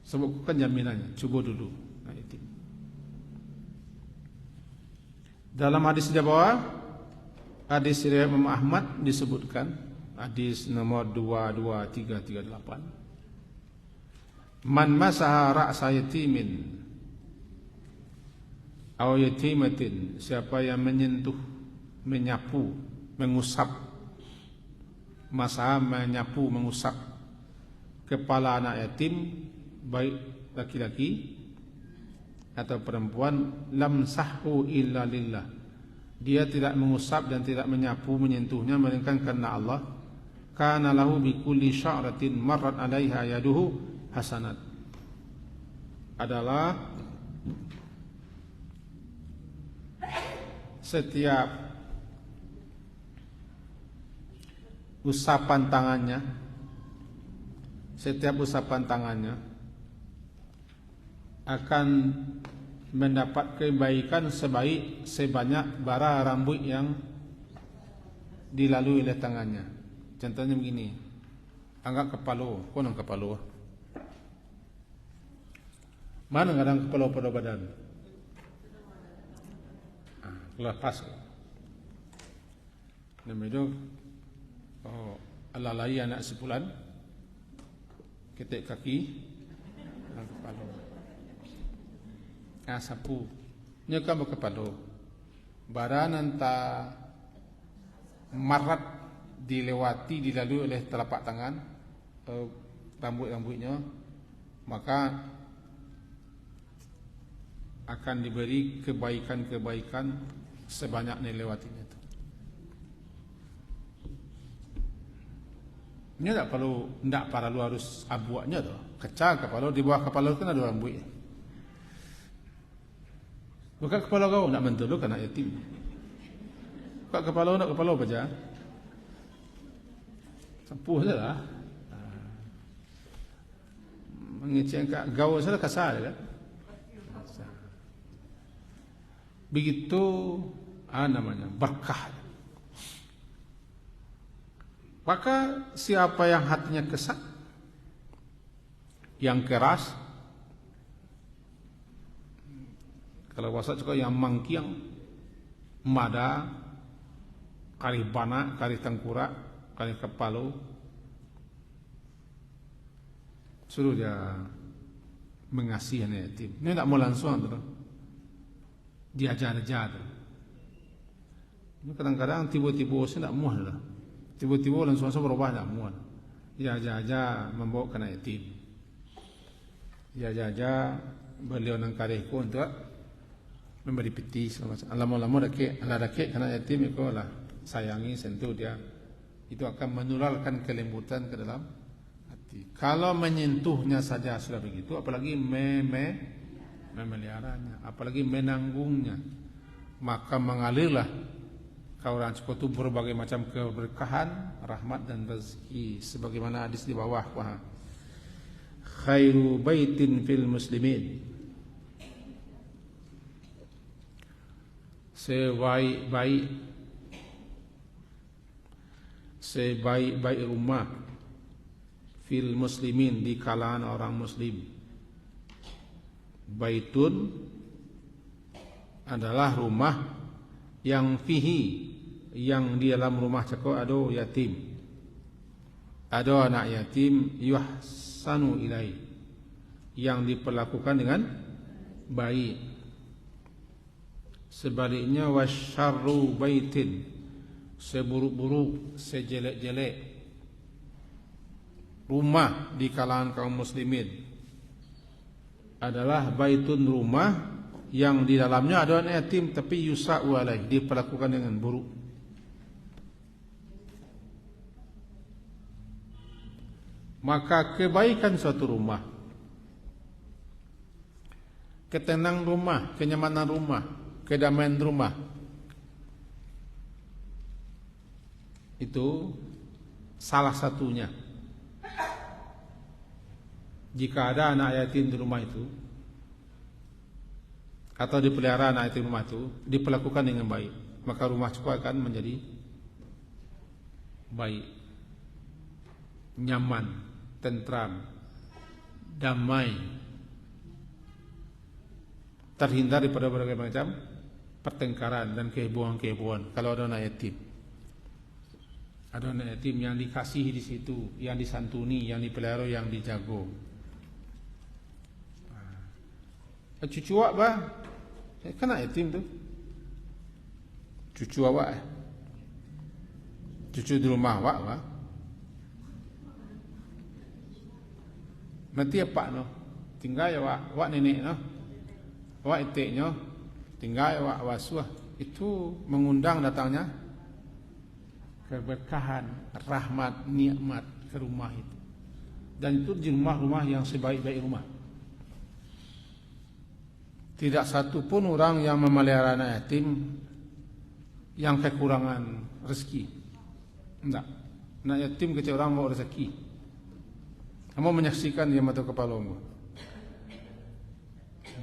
Sebutkan jaminannya. Cuba dulu. Nak yatim. Dalam hadis di bawah, hadis riwayat Imam Ahmad disebutkan, hadis nomor 22338. Man masaha ra'sa yatimin aw yatimatin, siapa yang menyentuh, menyapu, mengusap, masaha menyapu, mengusap kepala anak yatim, baik laki-laki atau perempuan, lam sahhu illa lillah, dia tidak mengusap dan tidak menyapu, menyentuhnya melainkan karena Allah. Kana lahu bi kulli sya'ratin marrat 'alaiha yaduhu hasanat, adalah setiap usapan tangannya akan mendapat kebaikan sebanyak bara rambut yang dilalui oleh tangannya. Contohnya begini, anggap kepala, konang kepala. Mana kadang kepala pada badan? Lepas. Nama itu alalai anak sebulan, ketek kaki, kepala. Sapu nya kan berkepalo badan anta marat dilewati dilalui oleh telapak tangan rambut-rambutnya, maka akan diberi kebaikan-kebaikan sebanyak yang dilewatinya itu. Ini tidak perlu harus abuaknya tuh. Kecil kepala, di bawah kepala kan ada rambut. Bukan kepala kau nak mentul kan anak yatim. Bukan kepala nak kepala apa aja. Sempuh saja. Mengecek gaul saja kasar kan. Begitu namanya berkah. Maka siapa yang hatinya kesat, yang keras, kalau bahasa juga yang mangkiang, mada, kari bana, kari tengkurak, kari kepala, suruh dia mengasihi anak yatim. Ini tak mau langsung tu, diajar-ajar. Ini kadang-kadang tiba-tiba saya tak muah lah. Tiba-tiba langsung berubah tak muah. Diajar-ajar membawa anak yatim. Diajar-ajar beliau nang karehku untuk memberi peti segala macam. Lama-lama dakik anak yatim itu lah sayangi, sentuh dia. Itu akan menularkan kelembutan ke dalam hati. Kalau menyentuhnya saja sudah begitu, apalagi memeliharanya, apalagi menanggungnya, maka mengalirlah kauran itu berbagai macam keberkahan, rahmat dan rezeki. Sebagaimana hadis di bawah, khairu baitin fil muslimin, sebaik-baik rumah fil muslimin, di kalangan orang muslim. Baitun adalah rumah yang fihi, yang di dalam rumah ceko ada yatim, ada anak yatim, yuhsanu ilai, yang diperlakukan dengan baik. Sebaliknya wasyarru baitin, seburuk-buruk, sejelek-jelek rumah di kalangan kaum muslimin adalah baitun, rumah yang di dalamnya ada anak yatim tapi yusa'u alaih, diperlakukan dengan buruk. Maka kebaikan suatu rumah, ketenangan rumah, kenyamanan rumah, kedamaian rumah, itu salah satunya. Jika ada anak yatim di rumah itu, atau dipelihara anak yatim rumah itu, diperlakukan dengan baik, maka rumah itu akan menjadi baik, nyaman, tentram, damai, terhindar daripada berbagai macam pertengkaran dan kehebohan-kehebohan. Kalau ada anak yatim, ada anak yatim yang dikasihi di situ, yang disantuni, yang dipelihara, yang dijago. Cucu awak bah, kan anak yatim tu. Cucu awak, cucu di rumah awak bah. Nanti apa no? Tinggal awak nenek no, awak itiknya, tinggal awak wasuah. Itu mengundang datangnya keberkahan, rahmat, nikmat ke rumah itu. Dan itu di rumah-rumah yang sebaik-baik rumah. Tidak satu pun orang yang memelihara anak yatim yang kekurangan rezeki. Tidak. Anak yatim kecil orang mau rezeki. Kamu menyaksikan di mata kepalamu.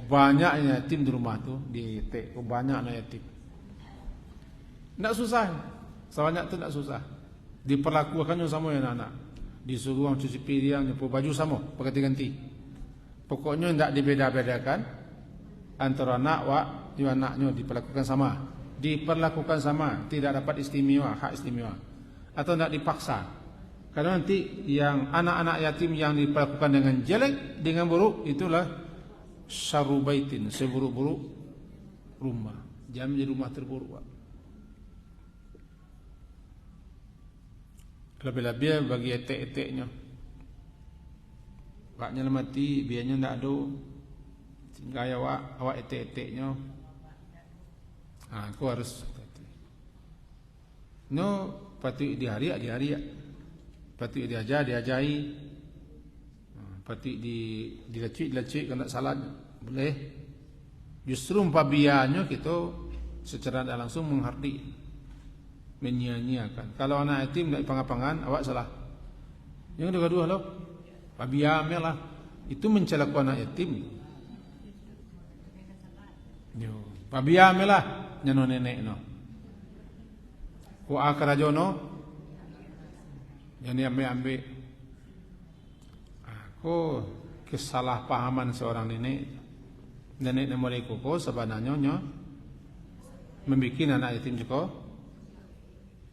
Banyaknya yatim di rumah tu, di TK, banyak anak yatim. Tidak susah. Sebanyak tu tidak susah. Diperlakukannya sama yang anak. Disuruh orang cuci piring, nyapu baju sama, pakai ganti. Pokoknya tidak dibeda-bedakan. Antara anak dengan anaknya diperlakukan sama, tidak dapat istimewa, hak istimewa, atau tidak dipaksa. Karena nanti yang anak-anak yatim yang diperlakukan dengan jelek, dengan buruk, itulah syarru baitin, seburuk-buruk rumah. Jangan menjadi rumah terburuk, Pak. Lebih-lebih bagi etek-eteknya. Paknya mati, biarnya ndak ada. Tinggal awak etek-eteknya. Aku harus no patut diharia. Patut diajari. Patut dilacik kena salah boleh. Justru pabiannya kita secara tidak langsung menghardi, menyia-nyiakan. Kalau anak yatim tidak pangap-pangan, awak salah. Yang kedua loh, pabiamnya lah. Itu mencelaku anak yatim. Yo, pabiamnya lah, nyano nenek no. Ku akarajono, yang ambil. Aku kesalahpahaman seorang nenek. Nenek mulai koko sebenarnya membuat anak yatim juga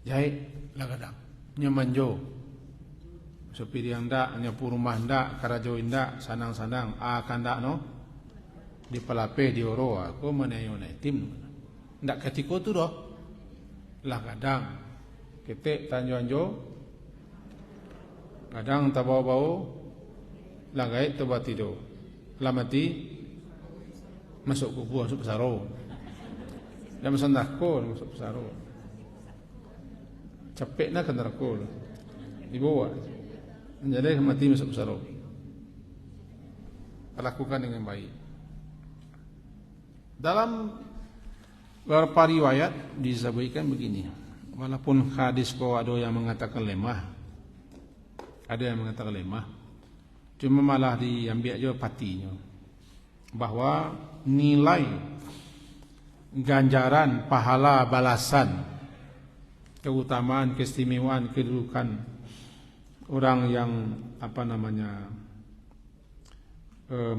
jahit lagadang nyamanjo supir yang ndak nyapu rumah ndak karajo ndak sanang-sanang akan ndak no di pelape di oro aku menayo anak yatim ndak ketiko tu doh lagadang ketek tanjo-anjo kadang tabau-bau lagait tabatido lamati masuk kubu, masuk pesaro. Dia masuk neraka, masuk pesaro. Capek nak ke neraka. Dibawa. Jadi mati masuk pesaro. Lakukan dengan baik. Dalam beberapa riwayat disebutkan begini. Walaupun hadis kau ada yang mengatakan lemah. Ada yang mengatakan lemah. Cuma malah diambil aja patinya. Bahwa nilai ganjaran, pahala, balasan, keutamaan, keistimewaan, kedudukan orang yang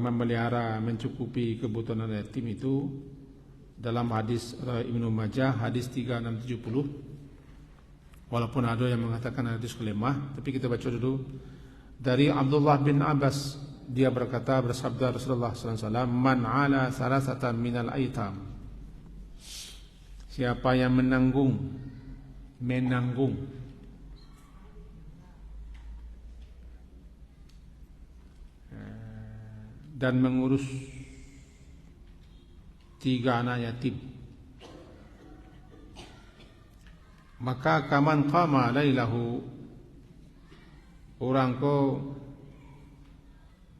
memelihara, mencukupi kebutuhan anak yatim itu dalam hadis Ibnu Majah hadis 3670. Walaupun ada yang mengatakan hadis lemah, tapi kita baca dulu dari Abdullah bin Abbas. Dia bersabda Rasulullah sallallahu alaihi wasallam, "Man 'ala salasatan minal aitam." Siapa yang menanggung dan mengurus 3 anak yatim, maka kaman qama lailahu, orang ko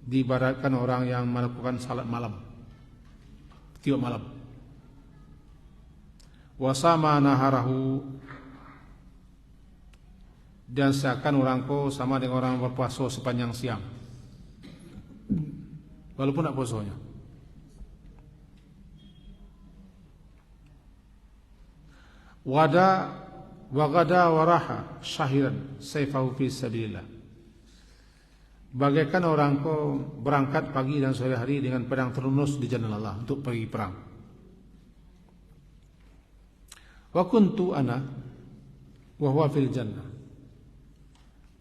diibaratkan orang yang melakukan salat malam, tiap malam. Wasama naharahu, dan seakan orang ko sama dengan orang berpuasa sepanjang siang, walaupun tak puasanya. Wagada waraha syahiran sayfahu fi sabilillah. Bagaikan orang ko berangkat pagi dan sore hari dengan pedang terunus di jalan Allah untuk pergi perang. Wa kuntu ana wa huwa fil jannah.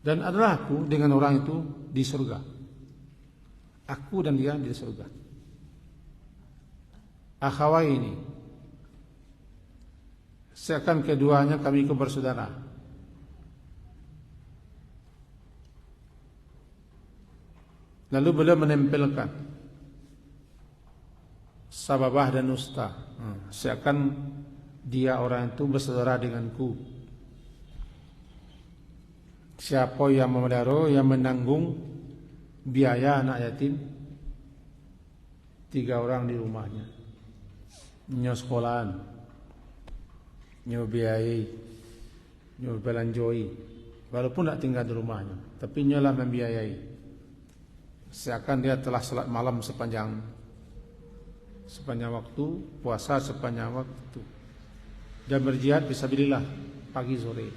Dan adalah aku dengan orang itu di surga. Aku dan dia di surga. Akhawaini, seakan keduanya kami bersaudara. Lalu beliau menempelkan sababah dan usta, seakan dia orang itu bersaudara denganku. Siapa yang memelihara, yang menanggung biaya anak yatim 3 orang di rumahnya, nyo sekolahan, nyo biayai, nyo belanjoi, walaupun tak tinggal di rumahnya, tapi nyo lah membiayai. Seakan dia telah salat malam sepanjang waktu, puasa sepanjang waktu, dan berjihad fisabilillah pagi sore.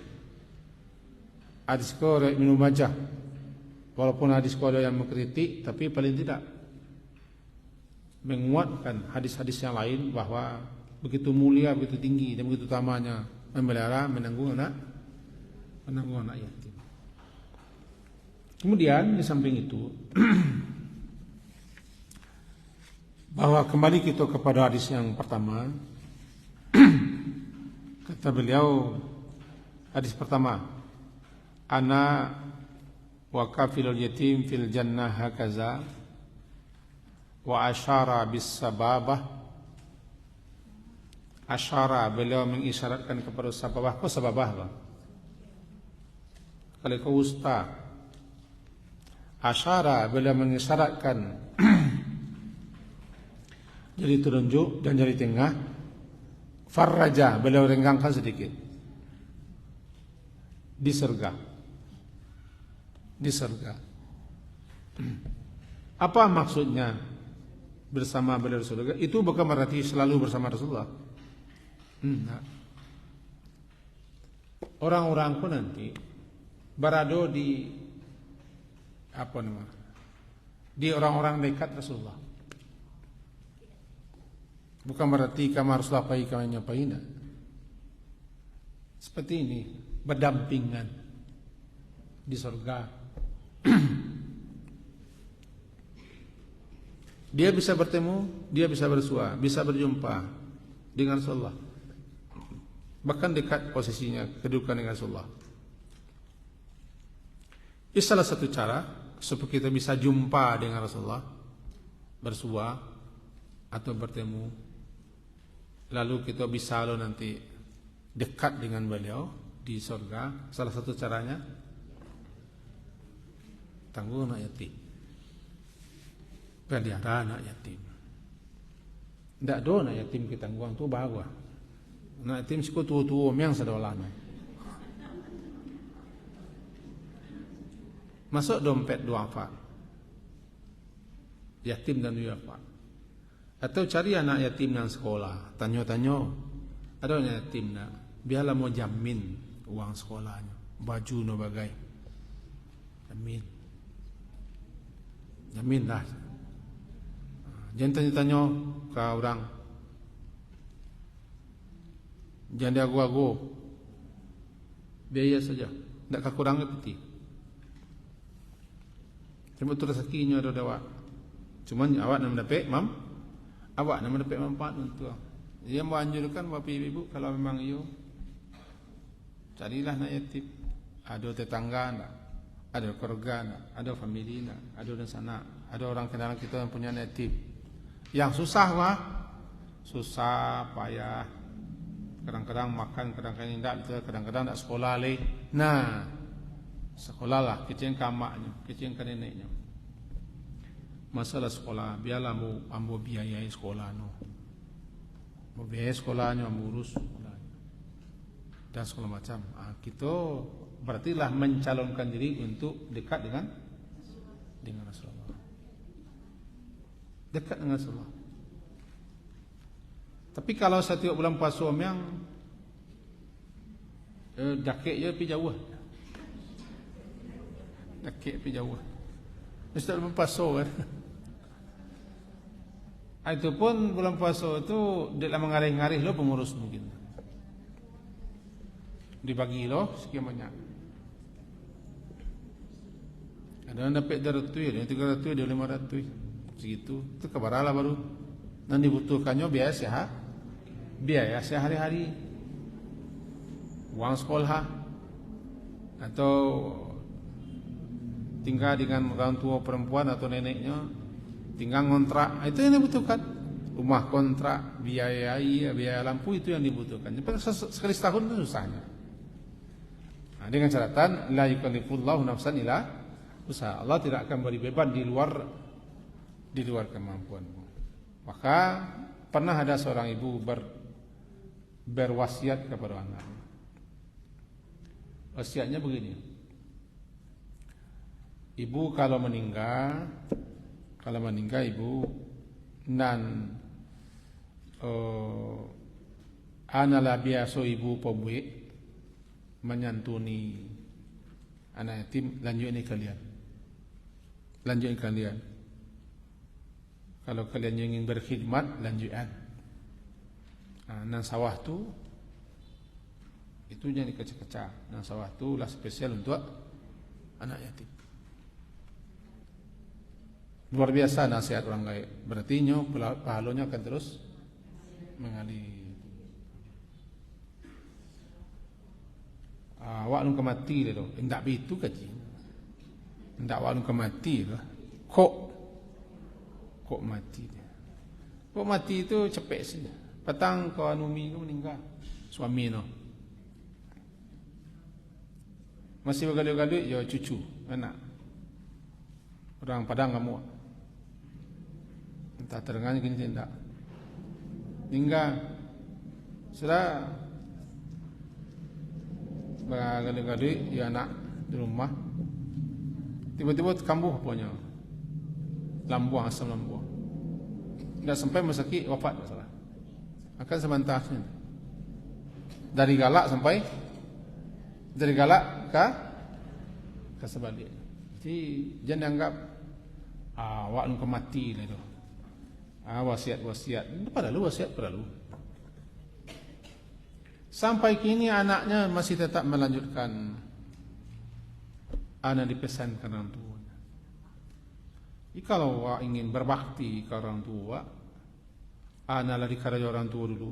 Hadis ko Ibnu Majah, walaupun hadis ko ada yang mengkritik, tapi paling tidak menguatkan hadis-hadis yang lain bahwa begitu mulia, begitu tinggi dan begitu utamanya memelihara, menanggung anak yatim. Kemudian di samping itu bahwa kembali kita kepada hadis yang pertama. Kata beliau, hadis pertama, ana wa kafilul yatim fil jannah hakaza wa asyara bis sababah. Asyara, beliau mengisyaratkan kepada sababah. Kau sababah bang? Kalau kau usta. Asyara, beliau mengisyaratkan jari telunjuk dan jari tengah. Farraja, beliau renggangkan sedikit. Diserga. Apa maksudnya bersama beliau Rasulullah? Itu bukan berarti selalu bersama Rasulullah. Orang-orang pun nanti berada di di orang-orang dekat Rasulullah. Bukan berarti kamu harus lapai, kamu nyapain. Seperti ini, berdampingan di surga. Dia bisa bertemu, dia bisa bersua, bisa berjumpa dengan Rasulullah. Bahkan dekat posisinya, kedudukan dengan Rasulullah. Ini salah satu cara supaya kita bisa jumpa dengan Rasulullah, bersua atau bertemu. Lalu kita bisa nanti dekat dengan beliau di surga. Salah satu caranya tangguh anak yatim, pelihara anak yatim. Tidak ada anak yatim kita tangguh tu bahawa anak yatim siku tua-tua yang sedolana. Masuk dompet duafa, yatim dan duafa. Atau cari anak yatim yang sekolah, tanya-tanya, ada anak yatim nak, biarlah mau jamin uang sekolahnya, baju no bagai, jamin lah. Jangan tanya-tanya ke orang, jangan diagu-agu, biaya saja, tidak kekurangan peti. Cuma tu rezekinya ada awak, cuman awak nak mendapat awak nak mendapat manfaat untuk. Dia menganjurkan bapak ibu kalau memang iyo carilah anak yatim. Ada tetangga nak, ada keluarga nak, ada famili nak, ada dan sana, ada orang kenalan kita yang punya anak yatim. Yang susah susah, payah. Kadang-kadang makan, kadang-kadang tidak, kadang-kadang tak sekolah leh. Nah, sekolahlah, kecil kamaknya, kecil neneknya. Masalah sekolah, biarlah ambo biayai sekolah no. Mau biayai sekolahnya, ambo urus sekolahnya. Dan sekolah macam. Kita berartilah mencalonkan diri untuk dekat dengan Rasulullah. Dekat dengan Rasulullah. Tapi kalau setiap bulan puasa yang dakiknya pergi jauh. Dakik pergi jauh. Mesti bulan puasa kan. Itu pun bulan puasa itu dia mengarih-ngarih lo pengurus mungkin. Dibagi lo sekian banyak. Ada yang dapat 200, ada yang 300, ada yang 500. Segitu. Itu kebaralah baru. Dan dibutuhkannya biaya sehari-hari. Uang sekolah atau tinggal dengan orang tua perempuan atau neneknya, tinggal kontrak, itu yang dibutuhkan. Rumah kontrak, biaya lampu itu yang dibutuhkan. Sekali setahun itu susahnya. Dengan catatan la yukallifullahu nafsan illa usaha. Allah tidak akan beri beban di luar kemampuanmu. Maka pernah ada seorang ibu berwasiat kepada anaknya. Wasiatnya begini. Ibu kalau meninggal ibu nan analah biasa ibu pembuik menyantuni anak yatim, lanjutkan kalian. Kalau kalian ingin berkhidmat, lanjutkan. Nan sawah tu itu jangan dikecak-kecak. Nan sawah tu lah spesial untuk anak yatim. Luar biasa nasihat orang gaib. Berarti pahalanya akan terus mengalir. Awak lu kemati le tu. Ndak begitu kaji. Ndak awak lu kemati lah. Kok mati dia. Kok mati itu cepet saja. Petang kau anumi tu meninggal. Suami no. Masih bergaduh-gaduh ya cucu, anak. Orang Padang kamu. Entah terengah gini tidak. Tinggal. Sudah bergaduh-gaduh ya anak di rumah. Tiba-tiba kambuh apanya. Lambuang, asam lambuang. Tidak sampai mesaki wafat masalah. Akan sebentarnya. Dari galak ke sebalik. Jadi jangan anggap awak nu kemati lah tu. Wasiat. Perlu wasiat perlu. Sampai kini anaknya masih tetap melanjutkan anak dipesankan orang tua. Kalau awak ingin berbakti ke orang tua, anak lari kerja orang tua dulu.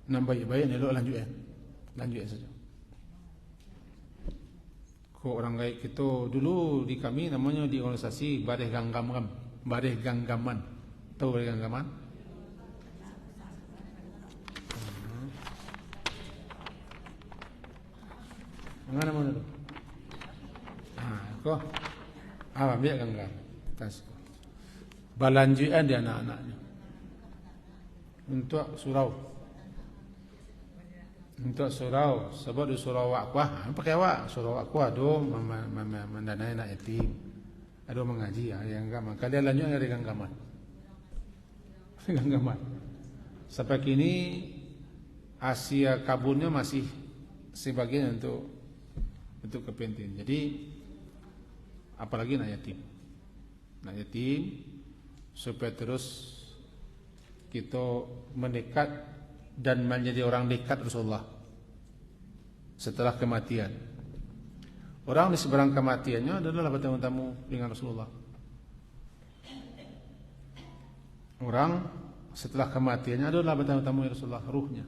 Baik-baik ni lanjut saja. Kok orang gaib kita dulu di kami namanya di organisasi Badeh Ganggaman. Tahu Badeh Ganggaman? Mana tu? Kok? Biar Ganggam. Balanjuan dia anak-anaknya. Untuk surau sebab di surau wakwah pakai awak surau wakwah do mendanai anak yatim ada mengaji yang enggak maka dia lanjut dari ganggaman sampai kini Asia kabunnya masih sebagian untuk kepentingan. Jadi apalagi anak yatim supaya terus kita mendekat dan menjadi orang dekat Rasulullah setelah kematian. Orang di seberang kematiannya adalah bertemu-temu dengan Rasulullah. Orang setelah kematiannya adalah bertemu-temu dengan Rasulullah, ruhnya.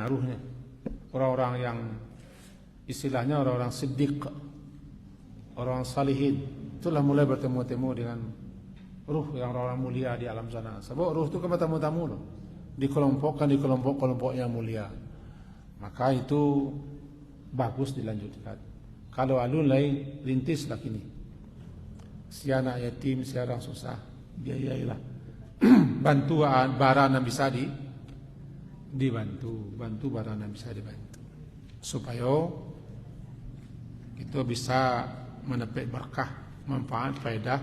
Ruhnya. Orang-orang yang istilahnya orang-orang siddiq, orang salihin, itulah mulai bertemu-temu dengan ruh yang orang-orang mulia di alam sana. Sebab ruh itu kan bertemu-temu loh. Dikelompokkan di kelompok-kelompok yang mulia. Maka itu bagus dilanjutkan. Kalau alun lain rintislah kini. Si anak yatim, si orang susah, biayailah. Bantu barang yang bisa dibantu, bantu barang yang bisa dibantu. Supaya kita bisa mendapat berkah, manfaat, faedah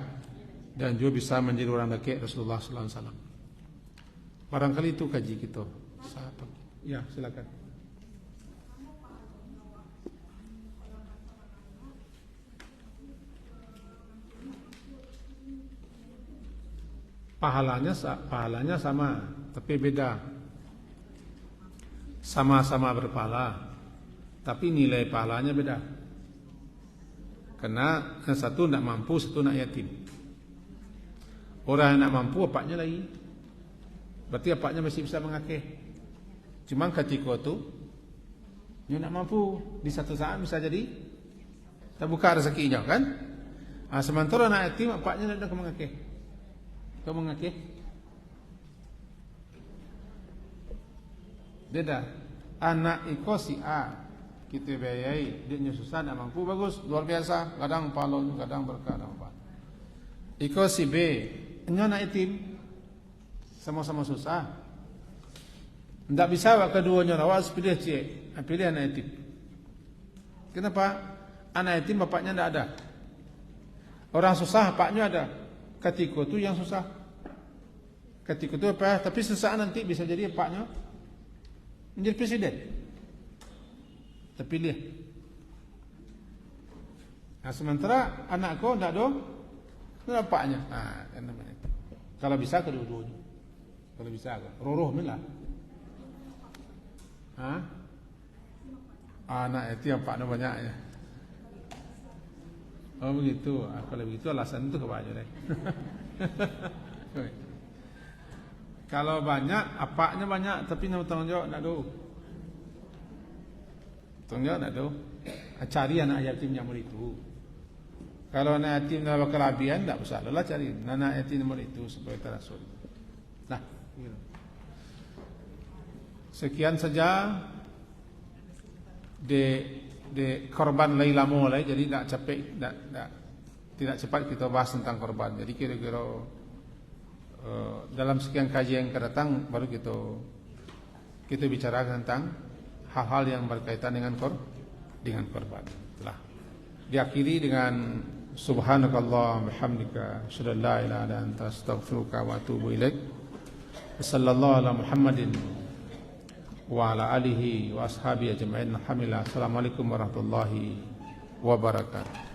dan juga bisa menjadi orang dekat Rasulullah sallallahu alaihi wasallam. Barangkali itu kaji kita. Ya, silakan. Pahalanya sama, tapi beda. Sama-sama berpahala, tapi nilai pahalanya beda. Karena yang satu tidak mampu, satu nak yatim. Orang yang nak mampu apaknya lagi. Berarti apaknya masih bisa mengakeh. Cuma ketika itu dia nak mampu di satu saat bisa jadi terbuka rezekinya kan. Sementara anak yatim apaknya tidak mengakeh. Kau mengakeh? Beda. Anak iko si A kita biayai, dia susah nak mampu bagus, luar biasa. Kadang palon, kadang berkah, kadang apa. Iko si B, anak yatim. Sama-sama susah. Tidak bisa keduanya awak pilih cik, pilih anak yatim. Kenapa? Anak yatim bapaknya tidak ada. Orang susah bapaknya ada. Ketika itu yang susah. Ketika itu apa? Tapi sesaat nanti bisa jadi bapaknya menjadi presiden. Terpilih. Sementara anakku tidak ada, itu bapaknya. Kan namanya. Kalau bisa kedua-duanya. Kalau bisa kan, roh milah. Anak itu yang pak banyaknya. Oh begitu. Kalau begitu alasan itu apa aja deh. Kalau banyak, apanya banyak, tapi nak tanggung jawab nak do. Tanggung jawab nak do. Cari anak yatim yang itu. Kalau anak yatim dah berkelabian, tak usah lah cari anak yatim nomor itu supaya terasul. Nah, gitu. Sekian saja de korban Laila mulai, jadi tak capek, tidak cepat kita bahas tentang korban. Jadi kira-kira dalam sekian kajian yang akan datang baru kita bicara tentang hal-hal yang berkaitan dengan korban. Telah diakhiri dengan subhanakallah bihamdika asyhadu an la ilaha illa anta astaghfiruka wa atubu ilaik. Sallallahu ala Muhammadin wa ala alihi wa ashabihi ajma'in. Alhamdulillah. Assalamualaikum warahmatullahi wabarakatuh.